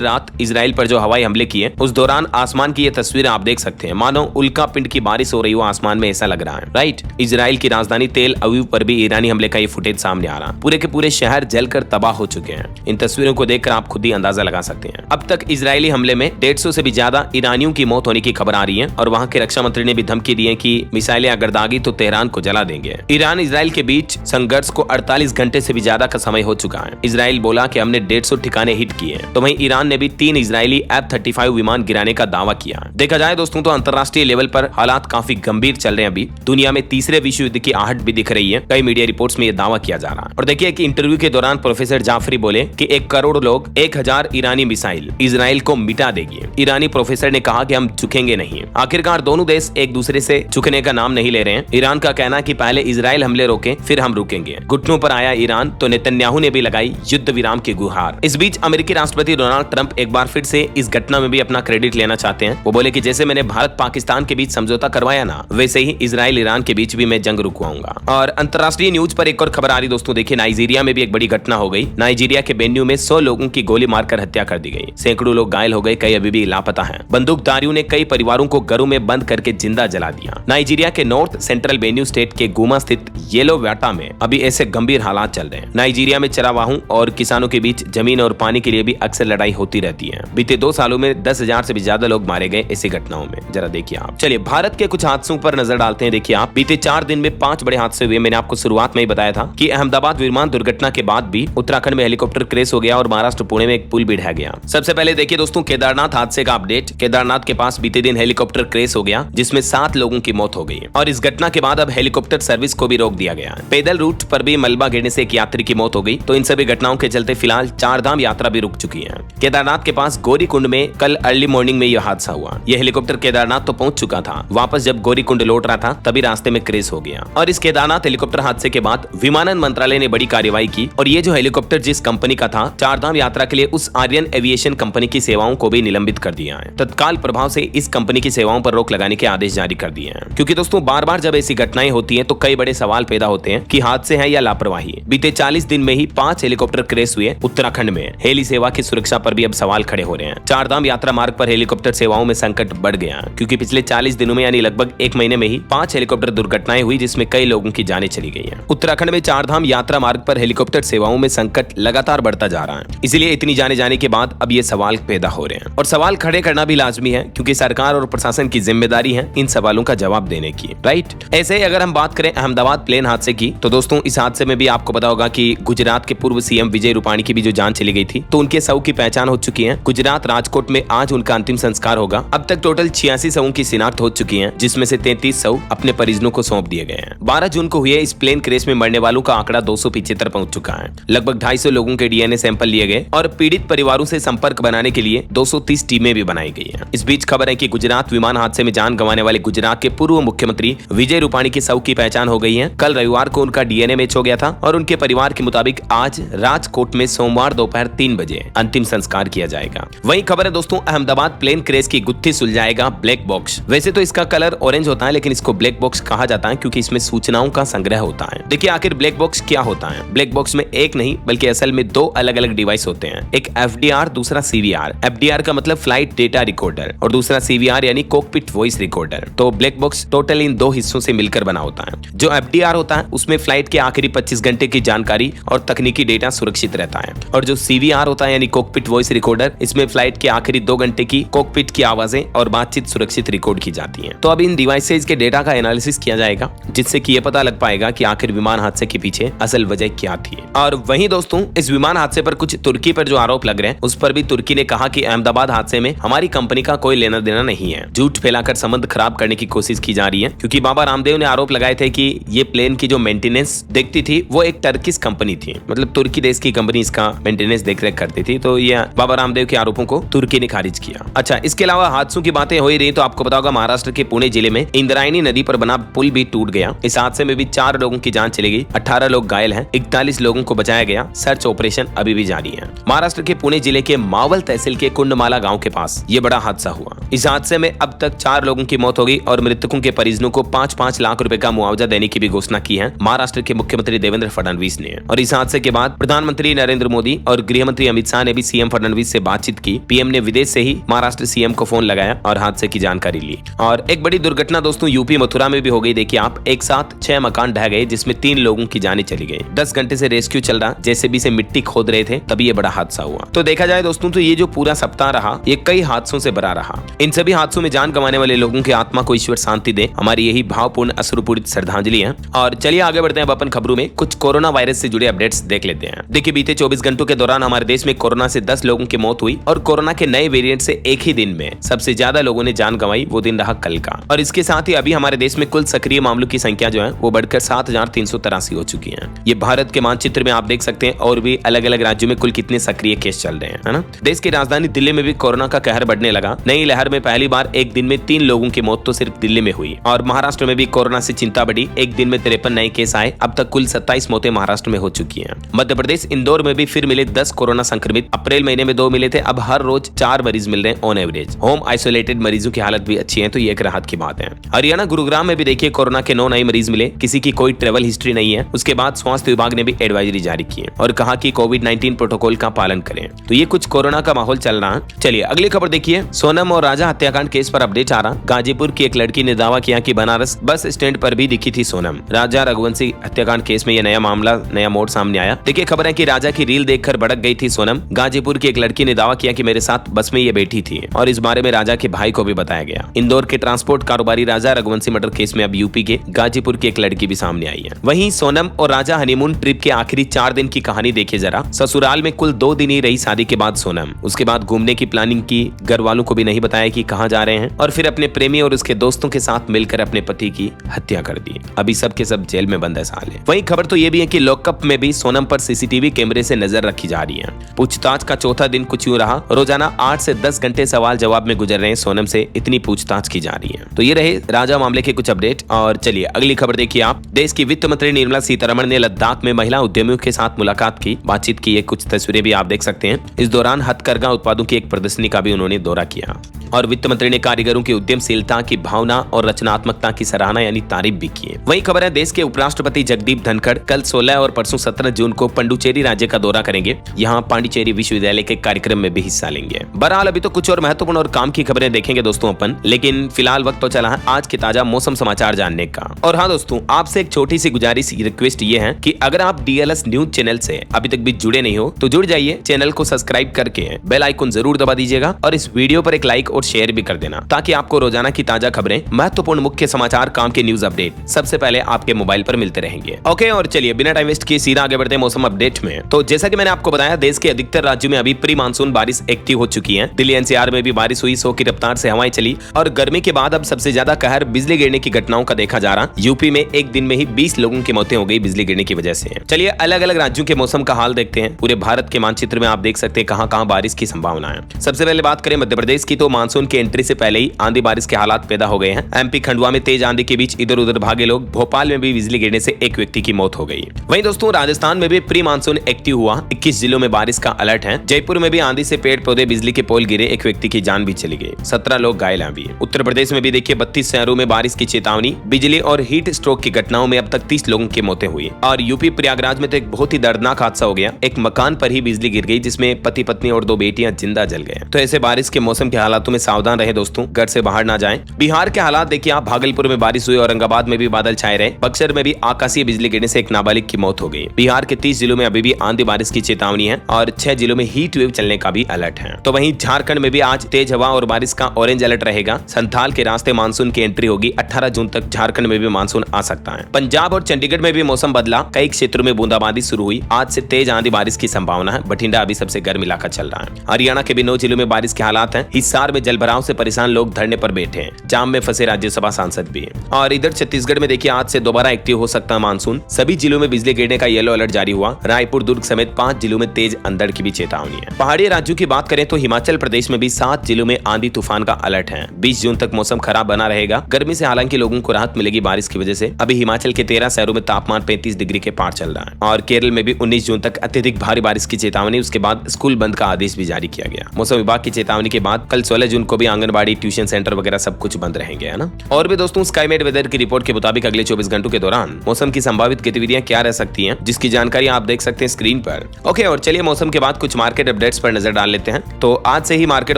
रात इजराइल पर जो हवाई हमले किए उस दौरान आसमान की ये तस्वीरें आप देख सकते हैं, मानो उल्का पिंड की बारिश हो रही हो आसमान में, ऐसा लग रहा है। राइट, इजराइल की राजधानी तेल अवीव पर भी ईरानी हमले का ये फुटेज सामने आ रहा। पूरे के पूरे शहर जलकर तबाह हो चुके हैं। इन तस्वीरों को देखकर आप खुद ही अंदाजा लगा सकते हैं। अब तक इजरायली हमले में 150 से भी ज्यादा ईरानियों की मौत होने की खबर आ रही है और वहां के रक्षा मंत्री ने भी धमकी दी है कि मिसाइलें अगर दागी तो तेहरान को जला देंगे। ईरान इजराइल के बीच संघर्ष को 48 घंटे से भी ज्यादा का समय हो चुका है। इजराइल बोला कि हमने 150 ठिकाने हिट किए, तो वहीं ईरान ने भी 3 इजरायली F-35 विमान गिराने का दावा किया। देखा जाए दोस्तों तो अंतर्राष्ट्रीय लेवल पर हालात काफी गंभीर चल रहे हैं। अभी दुनिया में तीसरे विश्व युद्ध की आहट भी दिख रही है। कई मीडिया रिपोर्ट्स में यह दावा किया जा रहा है। और देखिए कि इंटरव्यू के दौरान प्रोफेसर जाफरी बोले कि 1 करोड़ लोग 1000 ईरानी मिसाइल इजराइल को मिटा देगी। ईरानी प्रोफेसर ने कहा कि हम झुकेंगे नहीं। आखिरकार दोनों देश एक दूसरे से झुकने का नाम नहीं ले रहे हैं। ईरान का कहना है कि पहले इजराइल हमले रोके फिर हम रुकेंगे। घुटनों पर आया ईरान तो नेतन्याहू ने भी लगाई युद्ध विराम की गुहार। इस बीच अमेरिकी राष्ट्रपति डोनाल्ड ट्रंप एक बार फिर से इस घटना में भी अपना क्रेडिट लेना चाहते हैं। वो बोले कि जैसे मैंने भारत पाकिस्तान के बीच समझौता करवाया ना, वैसे ही इजराइल ईरान के बीच भी मैं जंग रुकवाऊंगा। और अंतर्राष्ट्रीय न्यूज पर एक और खबर आ रही दोस्तों, देखिए नाइजीरिया में भी एक बड़ी घटना हो गई। नाइजीरिया के बेन्यू में 100 लोगों की गोली मारकर हत्या कर दी गई। सैकड़ों लोग घायल हो गए, कई अभी भी लापता हैं। बंदूकधारियों ने कई परिवारों को घरों में बंद करके जिंदा जला दिया। नाइजीरिया के नॉर्थ सेंट्रल बेन्यू स्टेट के गुमा स्थित येलो व्याटा में अभी ऐसे गंभीर हालात चल रहे हैं। नाइजीरिया में चरावाहों और किसानों के बीच जमीन और पानी के लिए भी अक्सर लड़ाई होती रहती है। बीते 2 सालों में 10,000 से भी ज्यादा लोग मारे गए ऐसी घटनाओं में। जरा देखिए आप। चलिए भारत के कुछ हादसों पर नजर डालते हैं। देखिए आप, बीते 4 दिन में 5 बड़े हादसे हुए। मैंने आपको शुरुआत में ही बताया था कि अहमदाबाद विमान दुर्घटना के बाद भी उत्तराखंड में हेलीकॉप्टर क्रैश हो गया और महाराष्ट्र पुणे में एक पुल भी ढह गया। सबसे पहले देखिए दोस्तों केदारनाथ हादसे का अपडेट। केदारनाथ के पास बीते दिन हेलीकॉप्टर क्रैश हो गया जिसमें 7 लोगों की मौत हो गई और इस घटना के बाद अब हेलीकॉप्टर सर्विस को भी रोक दिया गया। पैदल रूट पर भी मलबा गिरने से एक यात्री की मौत हो गई। तो इन सभी घटनाओं के चलते फिलहाल 4 धाम यात्रा भी रुक चुकी है। केदारनाथ के पास गौरीकुंड में कल अर्ली मॉर्निंग में यह हादसा हुआ। यह हेलीकॉप्टर केदारनाथ तो पहुंच चुका था, वापस जब गौरीकुंड लौट रहा था तभी रास्ते में क्रैश हो गया। और इस केदारनाथ हेलीकॉप्टर हादसे के बाद विमानन मंत्रालय ने बड़ी कार्रवाई की और ये जो हेलीकॉप्टर जिस कंपनी का था 4 धाम यात्रा के लिए, उस आर्यन एविएशन कंपनी की सेवाओं को भी निलंबित कर दिया है। तत्काल प्रभाव से इस कंपनी की सेवाओं पर रोक लगाने के आदेश जारी कर दिए हैं। क्योंकि दोस्तों बार बार जब ऐसी घटनाएं होती हैं तो कई बड़े सवाल पैदा होते हैं कि हादसे हैं या लापरवाही। बीते 40 दिन में ही 5 हेलीकॉप्टर क्रैश हुए उत्तराखंड में। हेली सेवा की सुरक्षा पर भी अब सवाल खड़े हो रहे हैं। 4 धाम यात्रा मार्ग पर हेलीकॉप्टर सेवाओं में संकट बढ़ गया क्योंकि पिछले 40 दिनों में यानी लगभग 1 महीने में ही 5 हेलीकॉप्टर दुर्घटनाएं हुई जिसमें कई लोगों की जानें चली गई हैं। उत्तराखंड में 4 धाम यात्रा मार्ग पर हेलीकॉप्टर सेवाओं में संकट लगातार बढ़ता जा रहा है। इसलिए इतनी जाने जाने के बाद अब ये सवाल पैदा हो रहे हैं और सवाल खड़े करना भी लाजमी है क्योंकि सरकार और प्रशासन की जिम्मेदारी है इन सवालों का जवाब देने की। राइट, ऐसे ही अगर हम बात करें अहमदाबाद प्लेन हादसे की तो दोस्तों इस हादसे में भी आपको पता होगा कि गुजरात के पूर्व सीएम विजय रूपाणी की भी जो जान चली गई थी तो उनके शव की पहचान हो चुकी है। गुजरात राजकोट में आज उनका अंतिम संस्कार होगा। अब तक टोटल 86 शवों की शिनाख्त हो चुकी है जिसमें से 33 शव अपने परिजनों को सौंप दिए गए हैं। 12 जून को हुए इस प्लेन क्रैश में मरने वालों का आंकड़ा 275 पहुंच चुका है। लगभग 250 लोगों के डीएनए सैंपल लिए गए और पीड़ित परिवारों से संपर्क बनाने के लिए 230 टीमें भी बनाई गई हैं। इस बीच खबर है कि गुजरात विमान हादसे में जान गंवाने वाले गुजरात के पूर्व मुख्यमंत्री विजय रूपाणी के शव की पहचान हो गई है। कल रविवार को उनका डीएनए मैच हो गया था और उनके परिवार के मुताबिक आज राजकोट में सोमवार दोपहर 3 बजे अंतिम संस्कार किया जाएगा। वही खबर है दोस्तों अहमदाबाद प्लेन क्रैश की गुत्थी सुलझाएगा ब्लैक बॉक्स। वैसे तो इसका कलर ऑरेंज होता है लेकिन इसको ब्लैक बॉक्स कहा जाता है क्योंकि इसमें सूचनाओं का संग्रह होता है। देखिए आखिर ब्लैक बॉक्स क्या होता है। ब्लैक बॉक्स में एक नहीं बल्कि असल में 2 अलग अलग डिवाइस होते हैं, एक एफडीआर दूसरा सीवीआर। एफडीआर का मतलब फ्लाइट डेटा रिकॉर्डर और दूसरा सीवीआर यानी कॉकपिट वॉइस रिकॉर्डर। तो ब्लैक बॉक्स टोटल इन 2 हिस्सों से मिलकर बना होता है। जो एफडीआर होता है उसमें फ्लाइट के आखिरी 25 घंटे की जानकारी और तकनीकी डेटा सुरक्षित रहता है और जो सीवीआर होता है यानी कॉकपिट वॉइस रिकॉर्डर, इसमें फ्लाइट के आखिरी 2 घंटे की कॉकपिट की आवाजें और बातचीत सुरक्षित रिकॉर्ड की जाती हैं। तो अब इन डिवाइसेज के डेटा का एनालिसिस किया जाएगा जिससे कि ये पता लग पाएगा कि आखिर विमान हादसे के पीछे असल वजह क्या थी। और वहीं दोस्तों इस विमान हादसे पर कुछ तुर्की पर जो आरोप लग रहे हैं उस पर भी तुर्की ने कहा कि अहमदाबाद हादसे में हमारी कंपनी का कोई लेना देना नहीं है। झूठ फैलाकर संबंध खराब करने की कोशिश की जा रही है क्योंकि बाबा रामदेव ने आरोप लगाए थे कि ये प्लेन की जो मेंटेनेंस देखती थी वो एक टर्किश कंपनी थी, मतलब तुर्की देश की कंपनी इसका मेंटेनेंस देखरेख करती थी। तो ये बाबा रामदेव के आरोपों को तुर्की ने खारिज किया। अच्छा, इसके अलावा हादसों की बातें हो ही रही तो आपको पता होगा महाराष्ट्र के पुणे जिले में इंद्रायणी नदी पर बना पुल भी टूट गया। इस हादसे में भी 4 लोगों की जान चली गई, 18 लोग घायल हैं, 41 लोगों को बचाया गया। सर्च ऑपरेशन अभी भी जारी है। महाराष्ट्र के पुणे जिले के मावल तहसील के कुंडमाला गांव के पास ये बड़ा हादसा हुआ। इस हादसे में अब तक 4 लोगों की मौत हो गई और मृतकों के परिजनों को 5-5 लाख रुपए का मुआवजा देने की भी घोषणा की है महाराष्ट्र के मुख्यमंत्री देवेंद्र फडणवीस ने। और इस हादसे के बाद प्रधानमंत्री नरेंद्र नरेंद्र मोदी और गृह मंत्री अमित शाह ने भी सीएम फडणवीस से बातचीत की। पीएम ने विदेश से ही महाराष्ट्र सीएम को फोन लगाया और हादसे की जानकारी ली। और एक बड़ी दुर्घटना दोस्तों यूपी मथुरा में भी हो गई। देखिए आप, एक साथ 6 मकान ढह गए जिसमें 3 लोगों की जानें चली गई। 10 घंटे से रेस्क्यू चल रहा, जेसीबी से मिट्टी खोद रहे थे, तभी ये बड़ा हादसा हुआ। तो देखा जाए दोस्तों तो ये जो पूरा सप्ताह रहा ये कई हादसों से भरा रहा। इन सभी हादसों में जान गंवाने वाले लोगों की आत्मा को ईश्वर शांति दे, हमारी यही भावपूर्ण अश्रुपूरित श्रद्धांजलि है। और चलिए आगे बढ़ते हैं अब अपन खबरों में। कुछ कोरोना वायरस से जुड़े अपडेट्स देख लेते हैं। देखिए बीते 24 घंटों के दौरान हमारे देश में कोरोना से 10 लोगों की मौत हुई और कोरोना के नए वेरिएंट से एक ही दिन में सबसे ज्यादा लोगों ने जान गंवाई, वो दिन रहा कल का। और इसके साथ ही अभी हमारे देश में कुल सक्रिय मामलों की संख्या जो है वो बढ़कर 7,383 हो चुकी है। ये भारत के मानचित्र में आप देख सकते हैं और भी अलग अलग राज्यों में कुल कितने सक्रिय केस चल रहे हैं, है ना। देश की राजधानी दिल्ली में भी कोरोना का कहर बढ़ने लगा। नई लहर में पहली बार एक दिन में 3 लोगों की मौत तो सिर्फ दिल्ली में हुई। और महाराष्ट्र में भी कोरोना से चिंता बढ़ी, एक दिन में 53 नए केस आए। अब तक कुल 27 मौतें महाराष्ट्र में हो चुकी हैं। मध्य प्रदेश इंदौर में भी फिर मिले 10 कोरोना संक्रमित। अप्रैल महीने में 2 मिले थे, अब हर रोज 4 मरीज मिल रहे हैं ऑन एवरेज। होम आइसोलेटेड मरीजों की हालत भी अच्छी है, तो ये एक राहत की बात है। हरियाणा गुरुग्राम में भी देखिए कोरोना के 9 नए मरीज मिले, किसी की कोई ट्रेवल हिस्ट्री नहीं है। उसके बाद स्वास्थ्य विभाग ने भी एडवाइजरी जारी की है और कहा कि कोविड-19 प्रोटोकॉल का पालन करें। तो ये कुछ कोरोना का माहौल चल रहा है। चलिए अगली खबर देखिए। सोनम और राजा हत्याकांड केस पर अपडेट आ रहा। गाजीपुर की एक लड़की ने दावा किया कि बनारस बस स्टैंड पर भी दिखी थी सोनम। राजा रघुवंशी हत्याकांड केस में यह नया मामला, नया मोड़ सामने आया। देखिए खबर है कि राजा की रील देखकर भड़क गई थी सोनम। गाजीपुर की एक लड़की ने दावा किया कि मेरे साथ बस में ये बैठी थी और इस बारे में राजा के भाई को भी बताया गया। इंदौर के ट्रांसपोर्ट कारोबारी राजा रघुवंशी मर्डर केस में अब यूपी के गाजीपुर की एक लड़की भी सामने आई है। वहीं सोनम और राजा हनीमून ट्रिप के आखिरी 4 दिन की कहानी देखिए जरा। ससुराल में कुल 2 दिन ही रही शादी के बाद सोनम। उसके बाद घूमने की प्लानिंग की, घर वालों को भी नहीं बताया कि कहां जा रहे हैं और फिर अपने प्रेमी और उसके दोस्तों के साथ मिलकर अपने पति की हत्या कर दी। अभी सब के सब जेल में बंद है साले। वहीं खबर तो ये भी है कि लॉकअप में भी सोनम पर सीसीटीवी कैमरे से नजर रखी जा रही है। पूछताछ का चौथा दिन कुछ यूं रहा। रोजाना 8 से 10 घंटे सवाल जवाब में गुजर रहे हैं। सोनम से इतनी पूछताछ की जा रही है। तो ये रहे राजा मामले के कुछ अपडेट। और चलिए अगली खबर देखिए आप। देश की वित्त मंत्री निर्मला सीतारमण ने लद्दाख में महिला उद्यमियों के साथ मुलाकात की, बातचीत की। ये कुछ तस्वीरें भी आप देख सकते हैं। इस दौरान हथकरघा उत्पादों की एक प्रदर्शनी का भी उन्होंने दौरा किया और वित्त मंत्री ने कारीगरों की उद्यमशीलता की भावना और रचनात्मकता की सराहना यानी तारीफ भी की। वही खबर है देश के उपराष्ट्रपति जगदीप धनखड़ कल 16 और परसों 17 जून को पंडुचेरी राज्य का दौरा करेंगे। यहाँ पांडिचेरी विश्वविद्यालय के कार्यक्रम में भी हिस्सा लेंगे। बहरहाल अभी तो कुछ और महत्वपूर्ण और काम की खबरें देखेंगे दोस्तों अपन, लेकिन फिलहाल वक्त तो चला है आज के ताजा मौसम समाचार जानने का। और हाँ दोस्तों, आपसे एक छोटी सी गुजारिश रिक्वेस्ट ये है कि अगर आप डीएलएस न्यूज चैनल से अभी तक भी जुड़े नहीं हो तो जुड़ जाइए। चैनल को सब्सक्राइब करके बेल आइकन जरूर दबा दीजिएगा और इस वीडियो पर एक लाइक और शेयर भी कर देना, ताकि आपको रोजाना की ताजा खबरें, महत्वपूर्ण मुख्य समाचार, काम के न्यूज अपडेट सबसे पहले आपके मोबाइल पर मिलते रहेंगे। ओके, और चलिए बिना टाइम वेस्ट किए सीधा आगे बढ़ते हैं मौसम अपडेट में। तो जैसा कि मैंने आपको बताया, देश के अधिकतर राज्यों में अभी प्री मानसून बारिश एक्टिव हो चुकी है। दिल्ली एनसीआर में भी बारिश हुई, 100 की रफ्तार से हवाएं चली और गर्मी के बाद अब सबसे ज्यादा कहर बिजली गिरने की घटनाओं का देखा जा रहा। यूपी में एक दिन में ही 20 लोगों की मौतें हो गई बिजली गिरने की वजह से। चलिए अलग अलग राज्यों के मौसम का हाल देखते हैं। पूरे भारत के मानचित्र में आप देख सकते हैं कहां कहां बारिश की संभावना है। सबसे पहले बात करें मध्य प्रदेश की, तो मानसून की एंट्री से पहले ही आंधी बारिश के हालात पैदा हो गए हैं। एमपी खंडवा में तेज आंधी के बीच इधर उधर भागे लोग। भोपाल में भी बिजली गिरने से एक व्यक्ति की मौत हो गई। वहीं दोस्तों राजस्थान में भी प्री मानसून एक्टिव हुआ। 21 जिलों में बारिश का अलर्ट है। जयपुर में भी आंधी से पेड़ पौधे बिजली के पोल गिरे, एक व्यक्ति की जान भी चली गई, 17 लोग घायल हैं भी। उत्तर प्रदेश में भी देखिए 32 शहरों में बारिश की चेतावनी। बिजली और हीट स्ट्रोक की घटनाओं में अब तक 30 लोगों की मौतें हुई। और यूपी प्रयागराज में तो एक बहुत ही दर्दनाक हादसा हो गया। एक मकान पर ही बिजली गिर गई जिसमें पति पत्नी और 2 बेटियां जिंदा जल गए। तो ऐसे बारिश के मौसम के हालातों में सावधान रहे दोस्तों, घर से बाहर ना जाएं। बिहार के हालात देखिए आप, भागलपुर में बारिश हुई, औरंगाबाद में भी बादल छाए रहे। बक्सर में भी आकाशीय बिजली गिरने से एक नाबालिग की मौत हो गई। बिहार के 30 जिलों में अभी भी आंधी बारिश की चेतावनी है और 6 जिलों में हीट वेव चलने का भी अलर्ट है। तो वहीं झारखंड में भी आज तेज हवा और बारिश का ऑरेंज अलर्ट रहेगा। संथाल के रास्ते मानसून की एंट्री होगी। 18 जून तक झारखंड में भी मानसून आ सकता है। पंजाब और चंडीगढ़ में भी मौसम बदला, कई क्षेत्रों में बूंदाबांदी शुरू हुई। आज से तेज आंधी बारिश की संभावना है। बठिंडा अभी सबसे गर्म इलाका चल रहा है। हरियाणा के भी 9 जिलों में बारिश के हालात हैं। हिसार में जलभराव से परेशान लोग धरने पर बैठे हैं। जाम में फंसे राज्यसभा सांसद भी हैं। और इधर छत्तीसगढ़ में देखिए आज से दोबारा एक्टिव हो सकता है मानसून। सभी जिलों में बिजली गिरने का येलो अलर्ट जारी हुआ। रायपुर, दुर्ग समेत 5 जिलों में तेज अंधड़ की भी चेतावनी है। पहाड़ी राज्यों की बात करें तो हिमाचल प्रदेश में भी 7 जिलों में आंधी तूफान का अलर्ट है। 20 जून तक मौसम खराब बना रहेगा। गर्मी से हालांकि लोगों को राहत मिलेगी बारिश की वजह से। अभी हिमाचल के 13 शहरों में तापमान 35 डिग्री के पार चल रहा है। और केरल में भी 19 जून तक अत्यधिक भारी बारिश की चेतावनी। उसके बाद स्कूल बंद का आदेश भी जारी किया गया। मौसम विभाग की चेतावनी के बाद कल 16 जून को भी आंगनबाड़ी, ट्यूशन सेंटर वगैरह सब कुछ बंद रहेंगे, है ना। और भी दोस्तों स्काईमेट वेदर की रिपोर्ट के मुताबिक अगले 24 घंटों के दौरान मौसम की संभावित गतिविधियां क्या रह सकती हैं, जिसकी जानकारी आप देख सकते हैं स्क्रीन पर। ओके, और चलिए मौसम के बाद कुछ मार्केट अपडेट्स पर नजर डाल लेते हैं। तो आज से ही मार्केट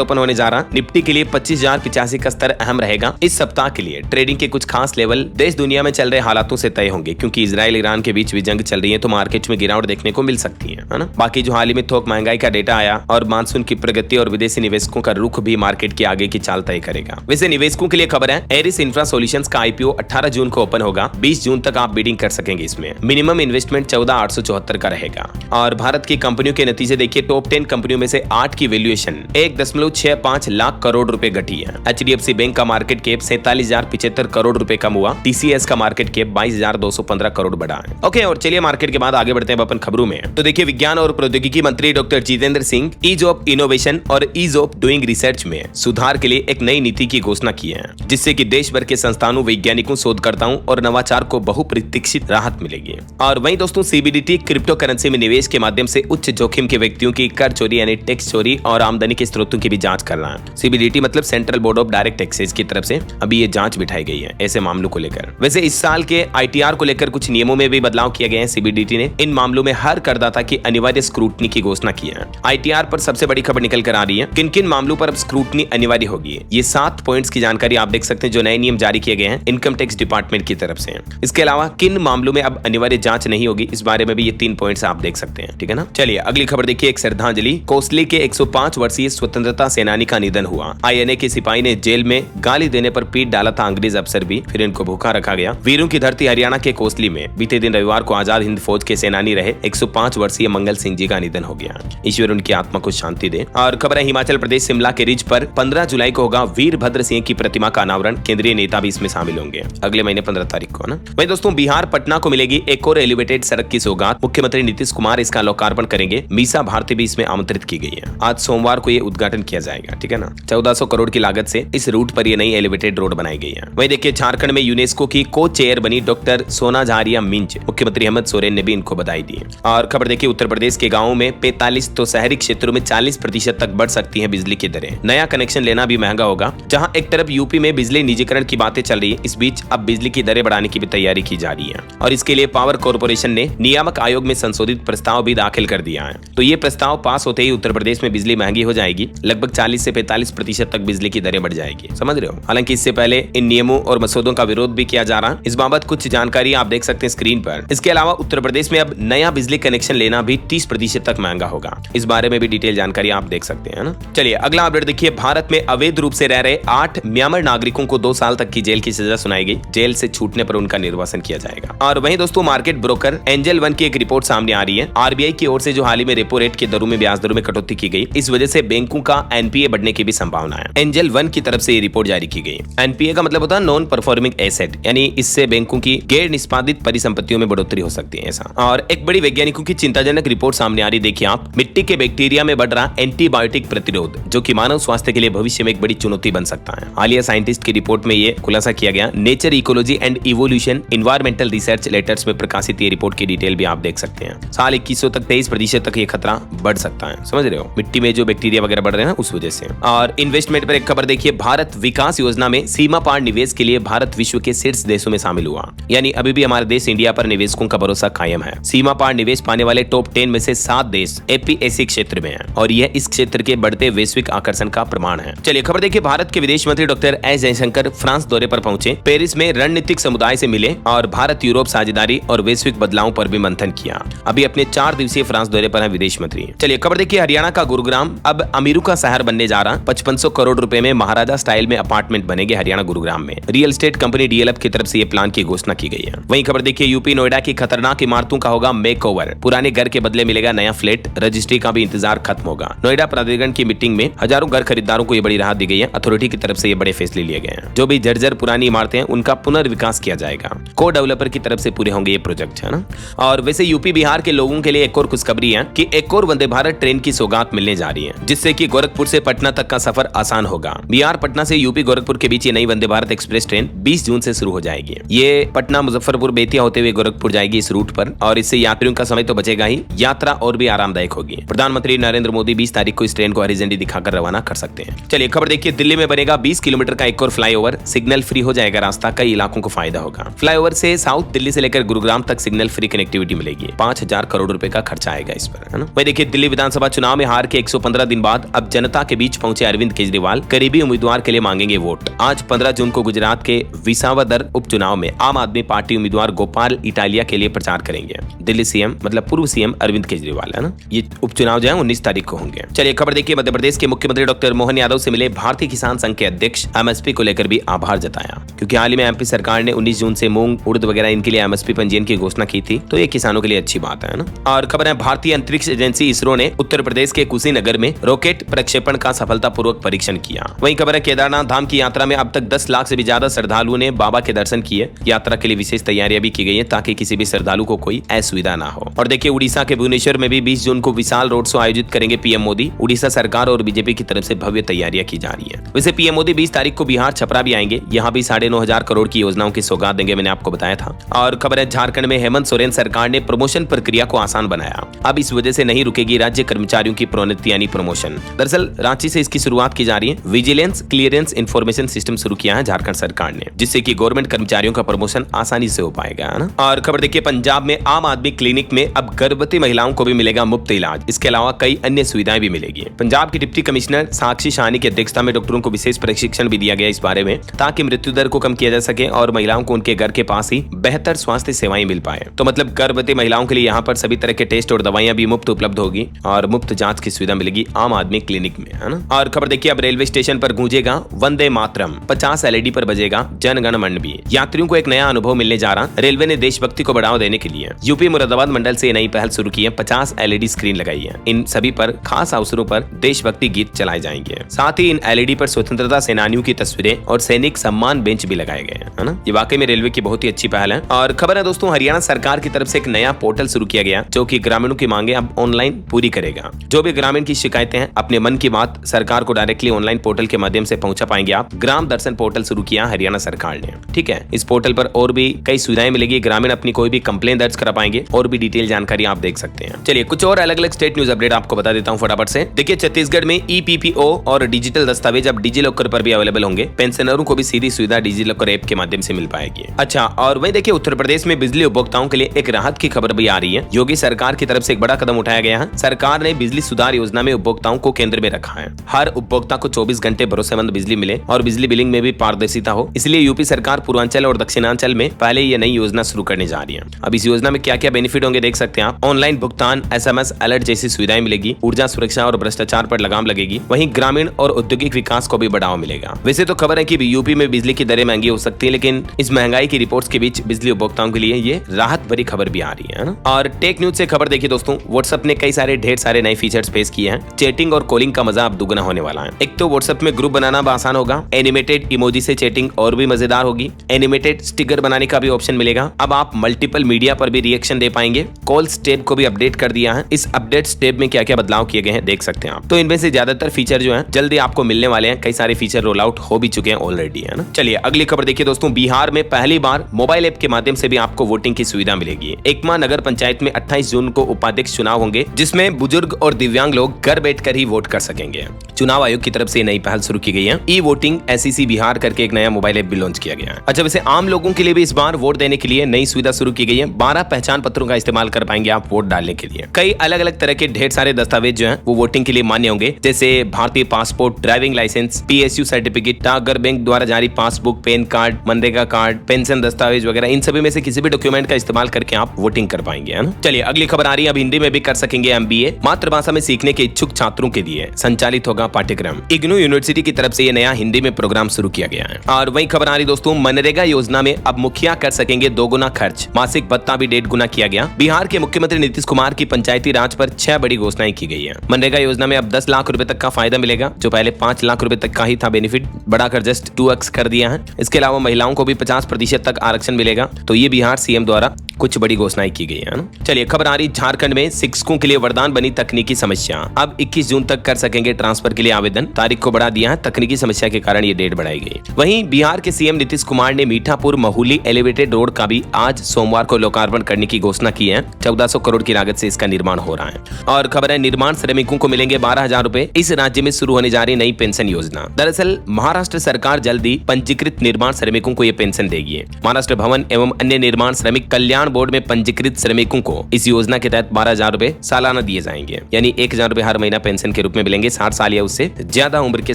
ओपन होने जा रहा। निफ्टी के लिए 25,085 का स्तर अहम रहेगा। इस सप्ताह के लिए ट्रेडिंग के कुछ खास लेवल देश दुनिया में चल रहे हालातों से तय होंगे, क्योंकि इजराइल ईरान के बीच भी जंग चल रही है, तो मार्केट में गिरावट देखने को मिल सकती है ना। बाकी जो हाल ही में थोक महंगाई का डेटा आया और मानसून की प्रगति और विदेशी निवेशकों का रुख भी मार्केट की आगे की चाल तय करेगा। वैसे निवेशकों के लिए खबर है, एरिस इंफ्रा सॉल्यूशंस का आईपीओ 18 जून को ओपन होगा। 20 जून तक आप बिडिंग कर सकेंगे। इसमें मिनिमम इन्वेस्टमेंट 14,874 का रहेगा। और भारत की कंपनियों के नतीजे देखिए, टॉप 10 कंपनियों में से 8 की वैल्यूएशन 1.65 लाख करोड़ रुपए घटी है। एचडीएफसी बैंक का मार्केट कैप 47,075 करोड़ रुपए कम हुआ। टीसीएस का मार्केट कैप 22,215 करोड़ बढ़ा है। ओके, और चलिए मार्केट के बाद आगे बढ़ते हैं अपन खबरों में। तो देखिए, विज्ञान और प्रौद्योगिकी मंत्री doctor Jitendra Singh ease of innovation और ईज ऑफ डूइंग रिसर्च में सुधार के लिए एक नई नीति की घोषणा की है, जिससे कि देश भर के संस्थानों, वैज्ञानिकों, शोधकर्ताओं और नवाचार को बहुप्रतीक्षित राहत मिलेगी। और वहीं दोस्तों सीबीडीटी क्रिप्टो करेंसी में निवेश के माध्यम से उच्च जोखिम के व्यक्तियों की कर चोरी यानी टैक्स चोरी और आमदनी के स्रोतों की भी जांच कर रहा है। सीबीडीटी मतलब central board of direct taxes की तरफ से अभी ये जांच बिठाई गई है ऐसे मामलों को लेकर। वैसे इस साल के आईटीआर को लेकर कुछ नियमों में भी बदलाव किया गया है। सीबीडीटी ने इन मामलों में हर करदाता की अनिवार्य स्क्रूटनी की घोषणा की है। आईटीआर पर सबसे बड़ी खबर निकल कर आ रही है, किन किन मामलों पर अब स्क्रूटनी अनिवार्य होगी। ये 7 पॉइंट्स की जानकारी आप देख सकते हैं जो नए नियम जारी किए गए हैं इनकम टैक्स डिपार्टमेंट की तरफ से। इसके अलावा किन मामलों में अब अनिवार्य जांच नहीं होगी, इस बारे में भी ये 3 पॉइंट्स आप देख सकते हैं, ठीक है ना। चलिए अगली खबर देखिए, एक श्रद्धांजलि। कोसली के 105 वर्षीय स्वतंत्रता सेनानी का निधन हुआ। आईएनए के सिपाही ने जेल में गाली देने पर पीट डाला था अंग्रेज अफसर भी, फिर इनको भूखा रखा गया। वीरों की धरती हरियाणा के कोसली में बीते दिन रविवार को आजाद हिंद फौज के सेनानी रहे 105 वर्षीय मंगल सिंह जी का निधन हो गया। ईश्वर उनकी आत्मा को शांति दे। और खबर है, हिमाचल प्रदेश शिमला के रिज पर 15 जुलाई को होगा वीरभद्र सिंह की प्रतिमा का अनावरण। केंद्रीय नेता भी इसमें शामिल होंगे अगले महीने 15 तारीख को, ना। वहीं दोस्तों बिहार पटना को मिलेगी एक और एलिवेटेड सड़क की सौगात। मुख्यमंत्री नीतीश कुमार इसका लोकार्पण करेंगे। मीसा भारती भी इसमें आमंत्रित की गई है। आज सोमवार को ये उद्घाटन किया जाएगा, ठीक है ना। 1400 करोड़ की लागत से इस रूट पर ये नई एलिवेटेड रोड बनाई गई है। वहीं देखिए, झारखंड में यूनेस्को की को चेयर बनी डॉक्टर सोना झारिया मिंज। मुख्यमंत्री हेमंत सोरेन ने भी इनको बधाई दी। और खबर देखिए, उत्तर प्रदेश के गाँवों में 45 तो शहरी क्षेत्रों में 40% तक बढ़ सकती है बिजली की दरें। नया कनेक्शन लेना भी महंगा होगा। जहां एक तरफ यूपी में बिजली निजीकरण की बातें चल रही है, इस बीच अब बिजली की दरें बढ़ाने की भी तैयारी की जा रही है। और इसके लिए पावर कॉर्पोरेशन ने नियामक आयोग में संशोधित प्रस्ताव भी दाखिल कर दिया है। तो ये प्रस्ताव पास होते ही उत्तर प्रदेश में बिजली महंगी हो जाएगी। लगभग 40 से 45% तक बिजली की दरें बढ़ जाएगी, समझ रहे हो। हालांकि इससे पहले इन नियमों और मसौदों का विरोध भी किया जा रहा है। इस बाबत कुछ जानकारी आप देख सकते हैं स्क्रीन पर। इसके अलावा उत्तर प्रदेश में अब नया बिजली कनेक्शन लेना भी 30% तक महंगा होगा। इस बारे में भी डिटेल जानकारी आप देख सकते हैं, ना। चलिए अगला अपडेट देखिए, भारत में अवैध रूप से रह रहे 8 म्यांमार नागरिकों को 2 साल तक की जेल की सजा सुनाई गई। जेल से छूटने पर उनका निर्वासन किया जाएगा। और वहीं दोस्तों मार्केट ब्रोकर एंजल वन की एक रिपोर्ट सामने आ रही है। आरबीआई की ओर से जो हाल ही में रेपो रेट की दरों में ब्याज दरों में कटौती की गई, इस वजह से बैंकों का एनपीए बढ़ने की भी संभावना है। एंजल वन की तरफ से ये रिपोर्ट जारी की गई। एनपीए का मतलब होता है नॉन परफॉर्मिंग एसेट, यानी इससे बैंकों की गैर निष्पादित परिसंपत्तियों में बढ़ोतरी हो सकती है, ऐसा। और एक बड़ी वैज्ञानिकों की चिंताजनक रिपोर्ट सामने आ रही, देखिए आप, मिट्टी के बैक्टीरिया में बढ़ रहा एंटीबायोटिक प्रतिरोध, जो कि मानव स्वास्थ्य के लिए भविष्य में एक बड़ी चुनौती बन सकता है। हालिया साइंटिस्ट की रिपोर्ट में ये खुलासा किया गया। Nature ecology and evolution environmental research letters में प्रकाशित ये रिपोर्ट की डिटेल भी आप देख सकते हैं। साल 2100 तक 23% तक ये खतरा बढ़ सकता है, समझ रहे हो, मिट्टी में जो बैक्टीरिया वगैरह बढ़ रहे हैं ना, उस वजह से। और इन्वेस्टमेंट पर एक खबर देखिए, भारत विकास योजना में सीमा पार निवेश के लिए भारत विश्व के शीर्ष देशों में शामिल हुआ। यानी अभी भी हमारे देश इंडिया पर निवेशकों का भरोसा कायम है। सीमा पार निवेश पाने वाले टॉप 10 में से 7 देश एपीएसी क्षेत्र में हैं और यह इस क्षेत्र के बढ़ते वैश्विक आकर्षण का प्रमाण है। चलिए खबर देखिए, भारत के विदेश मंत्री डॉक्टर एस जयशंकर फ्रांस दौरे पर पहुंचे। पेरिस में रणनीतिक समुदाय से मिले और भारत यूरोप साझेदारी और वैश्विक बदलावों पर भी मंथन किया। अभी अपने 4 दिवसीय फ्रांस दौरे पर है विदेश मंत्री। चलिए खबर देखिए, हरियाणा का गुरुग्राम अब अमीरों का शहर बनने जा रहा। 5500 करोड़ रुपए में महाराजा स्टाइल में अपार्टमेंट बनेंगे हरियाणा गुरुग्राम में। रियल एस्टेट कंपनी डीएलएफ की तरफ से ये प्लान की घोषणा की गई है। वहीं खबर देखिए, यूपी नोएडा की खतरनाक इमारतों का होगा मेकओवर। पुराने घर के बदले मिलेगा नया फ्लैट। रजिस्ट्री का भी इंतजार खत्म होगा। नोएडा प्राधिकरण की मीटिंग में हजारों घर खरीदारों को ये बड़ी राहत दी गई है। अथॉरिटी की तरफ से ये बड़े फैसले लिए गए हैं। जो भी जर्जर पुरानी इमारतें हैं उनका पुनर्विकास किया जाएगा। को डेवलपर की तरफ से पूरे होंगे ये प्रोजेक्ट, है ना। और वैसे यूपी बिहार के लोगों के लिए एक और खुशखबरी है कि एक और वंदे भारत ट्रेन की सौगात मिलने जा रही है, जिससे कि गोरखपुर से पटना तक का सफर आसान होगा। बिहार पटना से यूपी गोरखपुर के बीच ये नई वंदे भारत एक्सप्रेस ट्रेन 20 जून से शुरू हो जाएगी। ये पटना मुजफ्फरपुर बेतिया होते हुए गोरखपुर जाएगी इस रूट पर, और इससे यात्रियों का समय तो बचेगा ही, यात्रा और भी आरामदायक होगी। प्रधानमंत्री नरेंद्र मोदी 20 तारीख को इस ट्रेन को हरी झंडी दिखाकर रवाना कर सकते हैं। हैं। चलिए खबर देखिए, दिल्ली में बनेगा 20 किलोमीटर का एक और फ्लाईओवर, सिग्नल फ्री हो जाएगा रास्ता, कई इलाकों को फायदा होगा। फ्लाईओवर से साउथ दिल्ली से लेकर गुरुग्राम तक सिग्नल फ्री कनेक्टिविटी मिलेगी। 5,000 करोड़ रुपए का खर्चा आएगा इस पर, है ना। वही देखिए, दिल्ली विधानसभा चुनाव में हार के 115 दिन बाद अब जनता के बीच पहुंचे अरविंद केजरीवाल करीबी उम्मीदवार के लिए मांगेंगे वोट। आज 15 जून को गुजरात के विसावदर उपचुनाव में आम आदमी पार्टी उम्मीदवार गोपाल इटालिया के लिए प्रचार करेंगे। दिल्ली सीएम मतलब पूर्व सीएम अरविंद केजरीवाल, है ना। ये उपचुनाव जो है 19 तारीख को होंगे। चलिए खबर देखिए, मध्य प्रदेश के मुख्यमंत्री डॉक्टर मोहन यादव से मिले भारतीय किसान संघ के अध्यक्ष, एमएसपी को लेकर भी आभार जताया, क्योंकि हाल ही में एमपी सरकार ने 19 जून से मूंग, उड़द वगैरह इनके लिए एमएसपी पंजीयन की घोषणा की थी, तो ये किसानों के लिए अच्छी बात है ना। और खबर है, भारतीय अंतरिक्ष एजेंसी इसरो ने उत्तर प्रदेश के कुशीनगर में रॉकेट प्रक्षेपण का सफलतापूर्वक परीक्षण किया। वहीं खबर है, केदारनाथ धाम की यात्रा में अब तक 10 लाख से भी ज्यादा श्रद्धालुओं ने बाबा के दर्शन किए। यात्रा के लिए विशेष तैयारियां भी की गई है ताकि किसी भी श्रद्धालु को कोई असुविधा ना हो। और देखिए, उड़ीसा के भुवनेश्वर में भी 20 जून को विशाल रोड शो आयोजित करेंगे पीएम मोदी। उड़ीसा सरकार और बीजेपी की तरफ से भव्य तैयारियां की जा रही है। वैसे पीएम मोदी 20 तारीख को बिहार छपरा भी आएंगे, यहाँ भी 9,500 करोड़ की योजनाओं की सौगात देंगे, मैंने आपको बताया था। और खबर है, झारखंड में हेमंत सोरेन सरकार ने प्रमोशन प्रक्रिया को आसान बनाया। अब इस वजह से नहीं रुकेगी राज्य कर्मचारियों की प्रोन्नति यानी प्रमोशन। दरअसल रांची से इसकी शुरुआत की जा रही है। विजिलेंस क्लियरेंस इंफॉर्मेशन सिस्टम शुरू किया है झारखंड सरकार ने, जिससे कि गवर्नमेंट कर्मचारियों का प्रमोशन आसानी से हो पाएगा, है ना। और खबर देखिए, पंजाब में आम आदमी क्लिनिक में अब गर्भवती महिलाओं को भी मिलेगा मुफ्त इलाज। इसके अलावा कई अन्य सुविधाएं भी मिलेगी। पंजाब की डिप्टी कमिश्नर साक्षी शाहनी की अध्यक्षता में डॉक्टरों को विशेष प्रशिक्षण भी दिया गया इस बारे में, ताकि मृत्यु दर को कम किया जा सके और महिलाओं को उनके घर के पास ही बेहतर स्वास्थ्य सेवाएं मिल पाए। तो मतलब गर्भवती महिलाओं के लिए यहाँ पर सभी तरह के टेस्ट और दवाइयां भी मुफ्त उपलब्ध होगी और मुफ्त जांच की सुविधा मिलेगी आम आदमी क्लिनिक में, है ना। और खबर देखिए, अब रेलवे स्टेशन पर गूंजेगा वंदे मातरम, 50 एलईडी पर बजेगा जन गण मन भी। यात्रियों को एक नया अनुभव मिलने जा रहा। रेलवे ने देशभक्ति को बढ़ावा देने के लिए यूपी मुरादाबाद मंडल से नई पहल शुरू की है। 50 एलईडी स्क्रीन लगाई है। इन सभी पर खास अवसरों पर देशभक्ति गीत चलाए जाएंगे। साथ ही इन एलईडी पर स्वतंत्रता सेनानियों की तस्वीरें और सैनिक सम्मान बेंच भी लगाए गए हैं, है ना। ये वाकई में रेलवे की बहुत ही अच्छी पहल है। और खबर है दोस्तों, हरियाणा सरकार की तरफ से एक नया पोर्टल शुरू किया गया, जो कि ग्रामीणों की मांगे अब ऑनलाइन पूरी करेगा। जो भी ग्रामीण की शिकायतें हैं, अपने मन की बात सरकार को डायरेक्टली ऑनलाइन पोर्टल के माध्यम से पहुंचा पाएंगे आप। ग्राम दर्शन पोर्टल शुरू किया हरियाणा सरकार ने, ठीक है। इस पोर्टल पर और भी कई सुविधाएं मिलेगी। ग्रामीण अपनी कोई भी कंप्लेन दर्ज करा पाएंगे और भी डिटेल जानकारी आप देख सकते हैं। चलिए कुछ और अलग अलग स्टेट न्यूज अपडेट आपको बता देता हूं फटाफट से। देखिए, छत्तीसगढ़ में ईपीपीओ और डिजिटल दस्तावेज अब डिजिलॉकर पर भी अवेलेबल होंगे। पेंशनरों को भी सीधी सुविधा डिजिलॉकर ऐप के माध्यम से मिल पाएगी। अच्छा, और वहीं देखिए, उत्तर प्रदेश में बिजली उपभोक्ताओं के लिए एक राहत की खबर भी आ रही है। योगी सरकार की तरफ से एक बड़ा कदम उठाया गया है। सरकार ने बिजली सुधार योजना में उपभोक्ताओं को केंद्र में रखा है। हर उपभोक्ता को 24 घंटे भरोसेमंद बिजली मिले और बिजली बिलिंग में भी पारदर्शिता हो, इसलिए यूपी सरकार पूर्वांचल और दक्षिणांचल में पहले ये नई योजना शुरू करने जा रही है। अब इस योजना में क्या क्या बेनिफिट होंगे देख सकते हैं आप। ऑनलाइन भुगतान, एसएमएस अलर्ट जैसी सुविधाएं मिलेगी। ऊर्जा सुरक्षा और भ्रष्टाचार पर लगाम लगेगी। वहीं ग्रामीण और औद्योगिक विकास को भी बढ़ावा मिलेगा। वैसे तो खबर है कि यूपी में बिजली की दरें महंगी हो सकती है, लेकिन इस महंगाई की रिपोर्ट्स के बीच बिजली उपभोक्ताओं के लिए ये राहत भरी खबर भी आ रही है ना। और टेक न्यूज से खबर देखिए दोस्तों, व्हाट्सएप ने ढेर सारे नए फीचर्स पेश किए हैं। चैटिंग और कॉलिंग का मजा अब दुगना होने वाला है। एक तो व्हाट्सएप में ग्रुप बनाना आसान होगा। एनिमेटेड इमोजी से चैटिंग और भी मजेदार होगी। एनिमेटेड स्टिकर बनाने का भी ऑप्शन मिलेगा। अब आप मल्टीपल मीडिया पर भी रिएक्शन दे पाएंगे। कॉल टैब को भी अपडेट कर दिया है। इस अपडेट टैब में क्या क्या बदलाव किए गए हैं देख सकते हैं आप। तो इनमें से ज्यादातर फीचर जो है जल्दी आपको मिलने वाले हैं। कई सारे फीचर रोल आउट हो भी चुके हैं ऑलरेडी, है ना। चलिए अगली खबर देखिए दोस्तों, बिहार में पहली बार मोबाइल ऐप के माध्यम से भी आपको वोटिंग की सुविधा मिलेगी। एकमा नगर पंचायत में 28 जून को उपाध्यक्ष चुनाव होंगे, जिसमें बुजुर्ग और दिव्यांग लोग घर बैठकर ही वोट कर सकेंगे। चुनाव आयोग की तरफ से नई पहल शुरू की गई है। ई वोटिंग एसईसी बिहार करके एक नया मोबाइल ऐप भी लॉन्च किया गया है। अच्छा, वैसे आम लोगों के लिए भी इस बार वोट देने के लिए नई सुविधा शुरू की गई है। 12 पहचान पत्रों का इस्तेमाल कर पाएंगे आप वोट डालने के लिए। कई अलग अलग तरह के ढेर सारे दस्तावेज जो हैं वो वोटिंग के लिए मान्य होंगे, जैसे भारतीय passport, driving licence, PSU certificate, डाकघर बैंक द्वारा जारी passbook, PAN card, MNREGA card, pension दस्तावेज वगैरह। इन सभी में से किसी भी डॉक्यूमेंट का इस्तेमाल करके आप वोटिंग कर पाएंगे, है ना। चलिए अगली खबर आ रही है, अब हिंदी में भी कर सकेंगे एमबीए। मातृभाषा में सीखने के इच्छुक छात्रों के लिए संचालित होगा पाठ्यक्रम। इग्नू यूनिवर्सिटी की तरफ से ये नया हिंदी में प्रोग्राम शुरू किया गया है। और वही खबर आ रही दोस्तों, मनरेगा योजना में अब मुखिया कर सकेंगे 2 गुना खर्च। मासिक भत्ता भी 1.5 गुना किया गया। बिहार के मुख्यमंत्री नीतीश कुमार की पंचायती राज पर 6 बड़ी घोषणाएं की गई है। मनरेगा योजना में अब 10 लाख रुपए तक का फायदा मिलेगा, जो पहले 5 लाख रुपए तक का ही था बेनिफिट, बढ़ाकर जस्ट 2x कर दिया है। इसके अलावा महिलाओं को भी 50% तक आरक्षण मिलेगा। तो ये बिहार सीएम द्वारा कुछ बड़ी घोषणाएं की गई है ना। चलिए खबर आ रही झारखंड में शिक्षकों के लिए वरदान बनी तकनीकी समस्या। अब 21 जून तक कर सकेंगे ट्रांसफर के लिए आवेदन, तारीख को बढ़ा दिया है। तकनीकी समस्या के कारण ये डेट बढ़ाई गई। वहीं बिहार के सीएम नीतीश कुमार ने मीठापुर महूली एलिवेटेड रोड का भी आज सोमवार को लोकार्पण करने की घोषणा की है। 1400 करोड़ की लागत से इसका निर्माण हो रहा है। और खबर है निर्माण श्रमिकों को मिलेंगे 12,000 रुपए। इस राज्य में शुरू होने जा रही नई पेंशन योजना। दरअसल महाराष्ट्र सरकार जल्दी पंजीकृत निर्माण श्रमिकों को ये पेंशन देगी। महाराष्ट्र भवन एवं अन्य निर्माण श्रमिक कल्याण बोर्ड में पंजीकृत श्रमिकों को इस योजना के तहत 12,000 रुपए सालाना दिए जाएंगे, यानी 1,000 रुपए हर महीना पेंशन के रूप में मिलेंगे 60 साल या उससे ज्यादा उम्र के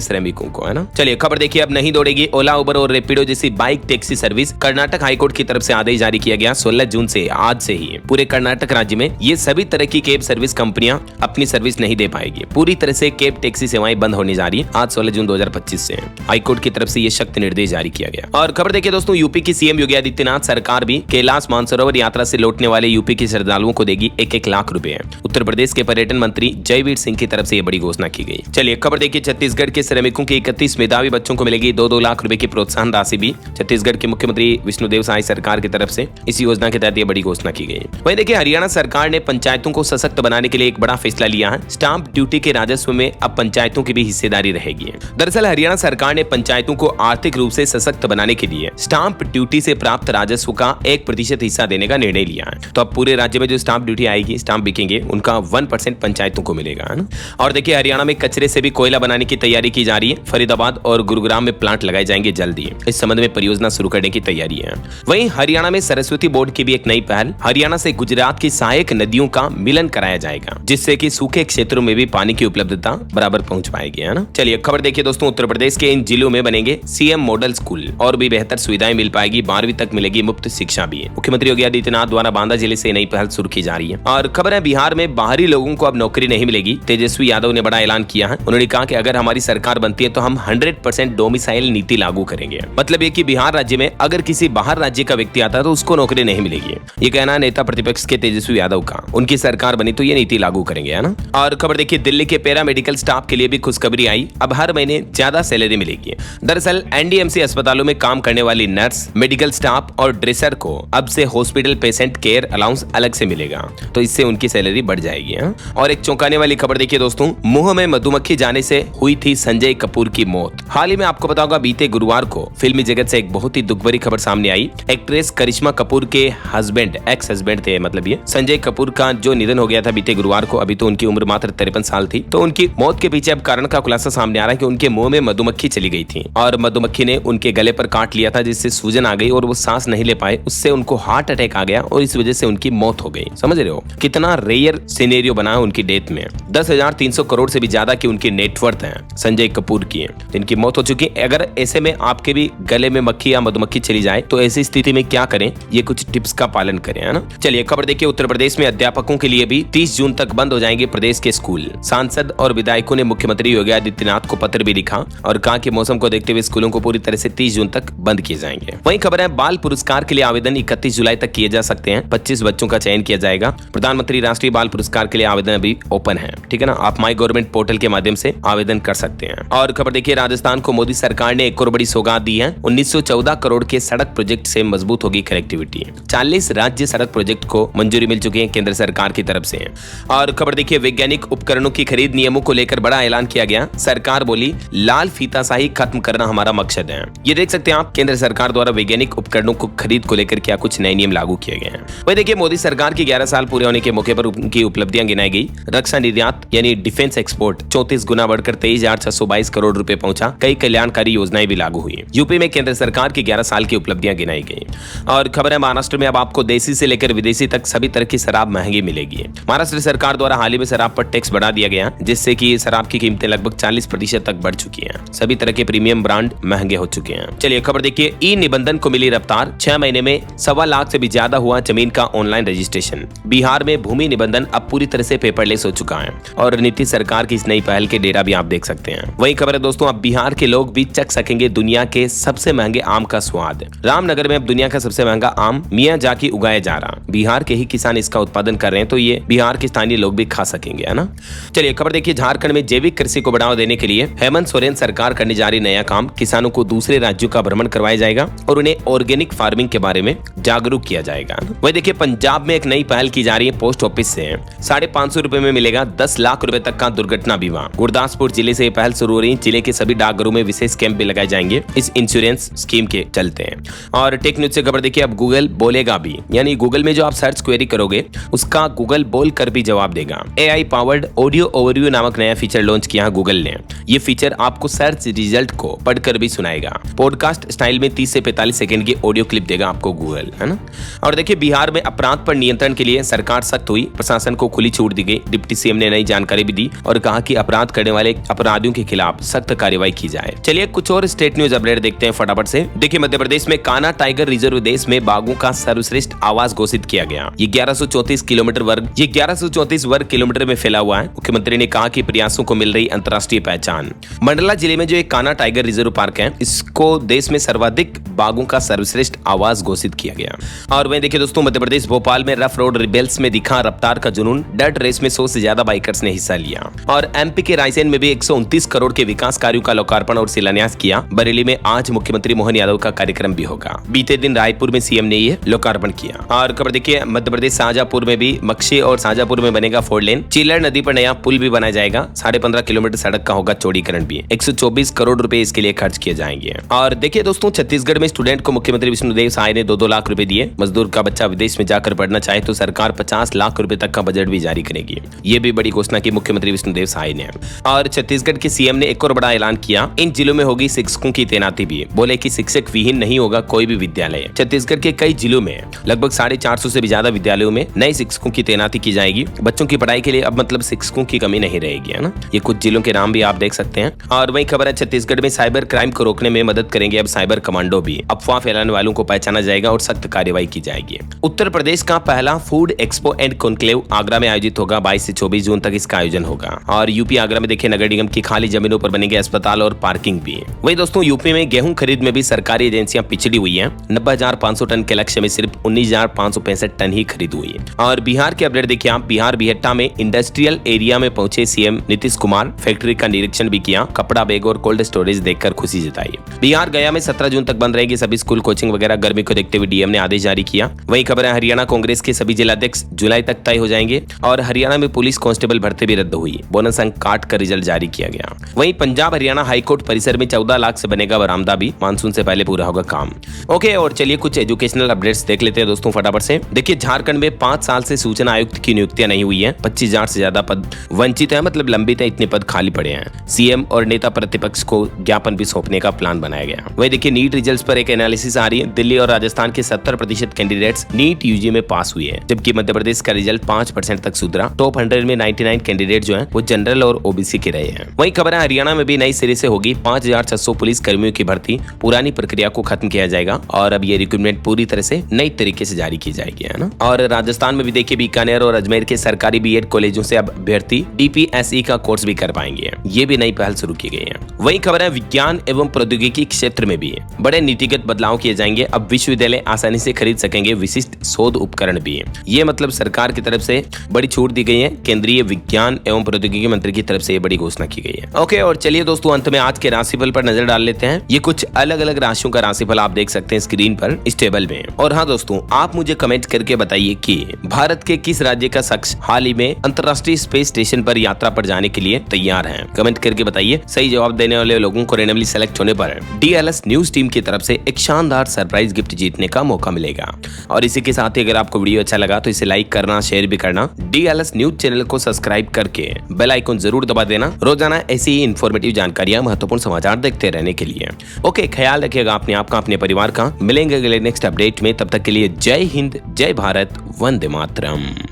श्रमिकों को, है ना। चलिए खबर देखिए, अब नहीं दौड़ेगी ओला, उबर और रैपिडो जैसी bike taxi service. Karnataka high court की तरफ से आदेश जारी किया गया 16 जून से, आज से ही पूरे कर्नाटक राज्य में ये सभी तरह की कैब सर्विस कंपनियां अपनी सर्विस नहीं दे पाएगी। पूरी तरह से कैब टैक्सी सेवाएं बंद होने जा रही है आज 16 जून 2025 से। हाईकोर्ट की तरफ से ये सख्त निर्देश जारी किया गया। और खबर देखिए दोस्तों, यूपी की सीएम योगी आदित्यनाथ सरकार भी कैलाश मानसरोवर यात्रा से लौटने वाले यूपी के श्रद्धालुओं को देगी 1-1 लाख रुपए। उत्तर प्रदेश के पर्यटन मंत्री जयवीर सिंह की तरफ से ये बड़ी घोषणा की गई। चलिए खबर देखिए, छत्तीसगढ़ के श्रमिकों के 31 मेधावी बच्चों को मिलेगी 2-2 लाख रुपए की प्रोत्साहन राशि भी। छत्तीसगढ़ के मुख्यमंत्री विष्णुदेव साय सरकार की तरफ से इस योजना के तहत ये बड़ी घोषणा की गई। वहीं देखिए, हरियाणा सरकार ने पंचायतों को सशक्त बनाने के लिए एक बड़ा फैसला लिया है। स्टाम्प ड्यूटी के राजस्व में अब पंचायतों की भी हिस्सेदारी रहेगी। दरअसल हरियाणा सरकार ने पंचायतों को आर्थिक रूप से सशक्त बनाने के लिए स्टाम्प ड्यूटी से प्राप्त राजस्व का 1% हिस्सा देने का निर्णय लिया है। तो अब पूरे राज्य में जो स्टाम्प ड्यूटी आएगी, स्टाम्प बिकेंगे, उनका 1% पंचायतों को मिलेगा, है ना। और देखिए, हरियाणा में कचरे से भी कोयला बनाने की तैयारी की जा रही है। फरीदाबाद और गुरुग्राम में प्लांट लगाए जाएंगे जल्दी। इस संबंध में परियोजना शुरू करने की तैयारी है। वहीं हरियाणा में सरस्वती बोर्ड की भी एक नई पहल। हरियाणा से गुजरात की सहायक नदियों का मिलन कराया जाएगा, जिससे कि सूखे क्षेत्रों में भी पानी की उपलब्धता बराबर पहुंच पाएगी, है ना। चलिए खबर देखिए दोस्तों, उत्तर प्रदेश के इन जिलों में बनेंगे सीएम मॉडल स्कूल और भी बेहतर सुविधाएं मिल पाएगी। 12वीं तक मिलेगी मुफ्त शिक्षा भी। मुख्यमंत्री योगी आदित्यनाथ द्वारा बांदा जिले से नई पहल शुरू की जा रही है। और खबर है, बिहार में बाहरी लोगों को अब नौकरी नहीं मिलेगी। तेजस्वी यादव ने बड़ा ऐलान किया है। उन्होंने कहा कि अगर हमारी सरकार बनती है तो हम 100% डोमिसाइल नीति लागू करेंगे। मतलब ये कि बिहार राज्य में अगर किसी बाहर राज्य का व्यक्ति आता है तो उसको नौकरी नहीं मिलेगी। ये कहना है नेता प्रतिपक्ष के तेजस्वी यादव का। उनकी सरकार बनी तो ये नीति लागू करेंगे, है ना। और खबर देखिए, दिल्ली के पैरामेडिकल स्टाफ के लिए भी खुशखबरी आई। अब हर महीने ज्यादा सैलरी मिलेगी। दरअसल एनडीएमसी अस्पतालों में काम करने वाली नर्स, मेडिकल स्टाफ और ड्रेसर को अब से हॉस्पिटल पेशेंट केयर अलाउंस अलग से मिलेगा, तो इससे उनकी सैलरी बढ़ जाएगी, है? और एक चौंकाने वाली खबर देखिए दोस्तों, मुंह में मधुमक्खी जाने से हुई थी संजय कपूर की मौत। हाल ही में आपको पता होगा, बीते गुरुवार को फिल्मी जगत से एक बहुत ही दुख भरी खबर सामने आई। एक्ट्रेस करिश्मा कपूर के हस्बैंड, एक्स हस्बैंड थे मतलब ये, संजय कपूर का जो निधन हो गया था बीते गुरुवार को। अभी तो उनकी उम्र मात्र 53 साल थी। तो उनकी मौत के पीछे अब कारण का खुलासा सामने आ रहा है कि उनके मुंह में मधुमक्खी चली गई थी और मधुमक्खी ने उनके गले पर काट लिया था, जिससे सूजन आ गई और वो सांस नहीं ले पाए। उससे उनको हार्ट अटैक आ गया और इस वजह से उनकी मौत हो गई। समझ रहे हो कितना रेयर सिनेरियो बना है उनकी डेथ में। 10,300 करोड़ से भी ज्यादा की उनकी नेटवर्थ है संजय कपूर की, जिनकी मौत हो चुकी है। अगर ऐसे में आपके भी गले में मक्खी या मधुमक्खी चली जाए तो ऐसी स्थिति में क्या करें, ये कुछ टिप्स का पालन करें, है ना। चलिए खबर देखिए, उत्तर प्रदेश में अध्यापकों के लिए भी 30 जून तक बंद हो जाएंगे प्रदेश के स्कूल। सांसद और विधायकों ने मुख्यमंत्री योगी आदित्यनाथ को पत्र भी लिखा और कहा कि मौसम को देखते हुए स्कूलों को पूरी तरह से 30 जून तक बंद किए जाएंगे। वहीं खबर है, बाल पुरस्कार के लिए आवेदन 31 जुलाई तक किए जा सकते हैं। 25 बच्चों का चयन किया जाएगा। प्रधानमंत्री राष्ट्रीय बाल पुरस्कार के लिए आवेदन अभी ओपन है, ठीक है ना। आप माई गवर्नमेंट पोर्टल के माध्यम से आवेदन कर सकते हैं। और खबर देखिए, राजस्थान को मोदी सरकार ने एक और बड़ी सौगात दी है। 1914 करोड़ के सड़क प्रोजेक्ट से मजबूत होगी कनेक्टिविटी। 40 राज्य सड़क प्रोजेक्ट को मंजूरी मिल चुकी है केंद्र सरकार की तरफ से। और खबर देखिए, वैज्ञानिक उपकरणों की खरीद नियमों को लेकर बड़ा ऐलान किया गया। सरकार बोली लाल फीताशाही खत्म करना हमारा मकसद है। ये देख सकते हैं आप, केंद्र सरकार द्वारा वैज्ञानिक उपकरणों को खरीद को लेकर क्या कुछ नए नियम लागू किए गए हैं। वही देखिए, मोदी सरकार की 11 साल पूरे होने के मौके पर उनकी उपलब्धियां गिनाई गई। रक्षा निर्यात यानी डिफेंस एक्सपोर्ट 34 गुना बढ़कर 23,622 करोड़ रुपए पहुंचा। कई कल्याणकारी योजनाएं भी लागू हुई। यूपी में केंद्र सरकार की 11 साल की उपलब्धियां गिनाई गई। और खबर है, महाराष्ट्र में अब आपको देसी से लेकर विदेशी तक सभी तरह की शराब महंगी मिलेगी। महाराष्ट्र सरकार द्वारा हाल ही में शराब पर टैक्स बढ़ा दिया गया, जिससे कि शराब की कीमतें लगभग 40% तक बढ़ चुकी हैं। सभी तरह के प्रीमियम ब्रांड महंगे हो चुके हैं। चलिए खबर देखिए, ई निबंधन को मिली रफ्तार। 6 महीने में 1.25 लाख से भी ज्यादा हुआ जमीन का ऑनलाइन रजिस्ट्रेशन। बिहार में भूमि निबंधन अब पूरी तरह से पेपरलेस हो चुका है और नीतीश सरकार की इस नई पहल के डेटा भी आप देख सकते हैं। वही खबर है दोस्तों, अब बिहार के लोग भी चख सकेंगे दुनिया के सबसे महंगे आम का स्वाद। रामनगर में अब दुनिया का सबसे महंगा आम मियाजाकी उगाया जा रहा। बिहार के ही किसान इसका उत्पादन कर रहे हैं, तो ये बिहार के स्थानीय लोग भी खा सकेंगे, है ना। चलिए खबर देखिए, झारखंड में जैविक कृषि को बढ़ावा देने के लिए हेमंत सोरेन सरकार करने जा रही नया काम। किसानों को दूसरे राज्यों का भ्रमण करवाया जाएगा और उन्हें ऑर्गेनिक फार्मिंग के बारे में जागरूक किया जाएगा। वही देखिए पंजाब में एक नई पहल की जा रही है, पोस्ट ऑफिस से 550 रुपए में मिलेगा 10 लाख रुपए तक का दुर्घटना बीमा। गुरदासपुर जिले से ये पहल शुरू हो रही है। जिले के सभी डाकघरों में विशेष कैंप भी लगाए जाएंगे इस इंश्योरेंस स्कीम के चलते हैं। और टेक न्यूज से खबर देखिए, अब गूगल बोलेगा भी, यानी गूगल में जो आप सर्च क्वेरी करोगे उसका गूगल बोल कर भी जवाब देगा। AI पावर्ड ऑडियो ओवरव्यू नामक नया फीचर लॉन्च किया है गूगल ने। ये फीचर आपको सर्च रिजल्ट को पढ़कर भी सुनाएगा। पॉडकास्ट स्टाइल में 30 से 45 सेकंड की ऑडियो क्लिप देगा आपको गूगल, है ना। और देखिए बिहार में अपराध पर नियंत्रण के लिए सरकार सख्त हुई, प्रशासन को खुली छूट दी गई। डिप्टी सीएम ने नई जानकारी भी दी और कहा कि अपराध करने वाले अपराधियों के खिलाफ सख्त कार्रवाई की जाए। चलिए कुछ और स्टेट न्यूज अपडेट देखते हैं फटाफट से। देखिए मध्य प्रदेश में कान्हा टाइगर रिजर्व देश में बाघों का सर्वश्रेष्ठ आवास घोषित किया गया। ये 1134 वर्ग किलोमीटर में फैला हुआ है। मुख्यमंत्री ने कहा कि प्रयासों को मिल रही अंतर्राष्ट्रीय पहचान। मंडला जिले में जो एक कान्हा टाइगर रिजर्व पार्क है, इसको देश में सर्वाधिक बाघों का सर्वश्रेष्ठ आवास घोषित किया गया। और वहीं देखिए दोस्तों, मध्य प्रदेश भोपाल में रफ रोड रिबेल्स में दिखा रफ्तार का जुनून। डर्ट रेस में 100 से ज्यादा बाइकर्स ने हिस्सा लिया। और MP के रायसेन में भी 129 करोड़ के विकास कार्यों का लोकार्पण और शिलान्यास किया। बरेली में आज मुख्यमंत्री मोहन यादव का कार्यक्रम भी होगा। बीते दिन रायपुर में सीएम ने ये लोकार्पण किया। और खबर देखिए मध्य प्रदेश शाहजहांपुर में भी मक्षी और शाहजहांपुर में बनेगा 4 लेन। चिल्लर नदी पर नया पुल भी बनाया जाएगा। 15.5 किलोमीटर सड़क का होगा चौड़ीकरण भी। 124 करोड़ रुपए इसके लिए खर्च किए जाएंगे। और देखिए दोस्तों, छत्तीसगढ़ में स्टूडेंट को मुख्यमंत्री विष्णुदेव साय ने 2-2 लाख रुपए दिए। मजदूर का बच्चा विदेश में जाकर पढ़ना चाहे तो सरकार 50 लाख रुपए तक का बजट भी जारी करेगी। ये भी बड़ी घोषणा की मुख्यमंत्री विष्णुदेव साय ने। और छत्तीसगढ़ के सीएम ने एक और बड़ा ऐलान किया, इन जिलों में होगी शिक्षकों की तैनाती भी। बोले कि शिक्षक विहीन नहीं होगा कोई भी विद्यालय। छत्तीसगढ़ के कई जिलों में लगभग 450 से भी ज्यादा विद्यालयों में नए शिक्षकों की तैनाती की जाएगी। बच्चों की पढ़ाई के लिए अब मतलब शिक्षकों की कमी नहीं रहेगी, है ना। ये कुछ जिलों के नाम भी आप देख सकते हैं। और वही खबर है, छत्तीसगढ़ में साइबर क्राइम को रोकने में मदद करेंगे अब साइबर कमांडो भी। अफवाह फैलाने वालों को पहचाना जाएगा और सख्त कार्रवाई की जाएगी। उत्तर प्रदेश का पहला food expo and conclave Agra में आयोजित होगा। 22 से 24 जून तक इसका आयोजन होगा। और यूपी आगरा में देखिए नगर निगम की खाली जमीनों पर बनेंगे अस्पताल और पार्किंग भी। वही दोस्तों, यूपी में गेहूं खरीद में भी सरकारी एजेंसियां पिछड़ी हुई हैं। 90,500 टन के लक्ष्य में सिर्फ 19,565 टन ही खरीद हुई। और बिहार के अपडेट देखिए आप, बिहार बिहट्टा में इंडस्ट्रियल एरिया में पहुंचे सीएम नीतीश कुमार। फैक्ट्री का निरीक्षण भी किया। कपड़ा बैग और कोल्ड स्टोरेज देखकर खुशी जताई। बिहार गया में 17 जून तक बंद रहेगी सभी स्कूल, कोचिंग वगैरह। गर्मी को देखते हुए डीएम ने आदेश जारी किया। वही खबर है, हरियाणा कांग्रेस के सभी जिलाध्यक्ष जुलाई तक तय हो जाएंगे। और हरियाणा में पुलिस कांस्टेबल भर्ती भी रद्द हुई। बोनस अंक काट कर रिजल्ट जारी किया गया। वहीं पंजाब हरियाणा हाईकोर्ट परिसर में 14 लाख से बनेगा बरामदा भी। मानसून से पहले पूरा होगा काम। ओके, और चलिए कुछ एजुकेशनल अपडेट्स देख लेते हैं दोस्तों फटाफट से। देखिए झारखंड में 5 साल से सूचना आयुक्त की नियुक्तियां नहीं हुई है। 25,000 से ज्यादा पद वंचित है, मतलब लंबित है, इतने पद खाली पड़े हैं। सीएम और नेता प्रतिपक्ष को ज्ञापन भी सौंपने का प्लान बनाया गया। वही देखिए नीट रिजल्ट्स पर एक एनालिसिस आ रही है। दिल्ली और राजस्थान के 70% कैंडिडेट्स नीट यूजी में पास हुए हैं, जबकि मध्य प्रदेश का रिजल्ट 5% तक सुधरा। टॉप 100 में 99 कैंडिडेट जो हैं वो जनरल और ओबीसी के रहे हैं। वही खबर है, हरियाणा में भी नई सिरे से होगी 5,600 पुलिस कर्मियों की भर्ती। पुरानी प्रक्रिया को खत्म किया जाएगा और अब ये रिक्रूटमेंट पूरी तरह से नई तरीके से जारी की जाएगी, है ना। और राजस्थान में भी देखिए बीकानेर और अजमेर के सरकारी बीएड कॉलेजों से अब अभ्यर्थी DPSE का कोर्स भी कर पाएंगे। ये भी नई पहल शुरू की गई है। वही खबर है, विज्ञान एवं प्रौद्योगिकी क्षेत्र में भी बड़े नीतिगत बदलाव किए जाएंगे। अब विश्वविद्यालय आसानी से खरीद सकेंगे विशिष्ट शोध उपकरण भी। ये मतलब सरकार की तरफ से बड़ी छूट दी गई है। केंद्रीय विज्ञान एवं प्रौद्योगिकी मंत्री की तरफ से बड़ी घोषणा की गई है। ओके, और चलिए दोस्तों अंत में आज के राशिफल पर नजर डाल लेते हैं। ये कुछ अलग अलग राशियों का राशिफल आप देख सकते हैं स्क्रीन पर इस टेबल में। और हाँ दोस्तों, आप मुझे कमेंट करके बताइए कि भारत के किस राज्य का शख्स हाल ही में अंतर्राष्ट्रीय स्पेस स्टेशन पर यात्रा पर जाने के लिए तैयार है। कमेंट करके बताइए। सही जवाब देने वाले लोगों को रैंडमली सेलेक्ट होने पर DLS न्यूज टीम की तरफ से एक शानदार सरप्राइज गिफ्ट जीतने का मौका मिलेगा। और इसी के साथ ही अगर आपको वीडियो अच्छा लगा तो इसे लाइक करना, शेयर भी करना। DLS न्यूज चैनल को सब्सक्राइब करके बेल आइकन जरूर दबा देना, रोजाना ऐसी ही इन्फॉर्मेटिव जानकारियां, महत्वपूर्ण समाचार देखते रहने के लिए। ओके, ख्याल रखिएगा अपने आप का, अपने परिवार का। मिलेंगे अगले नेक्स्ट अपडेट में, तब तक के लिए जय हिंद, जय भारत, वंदे मातरम।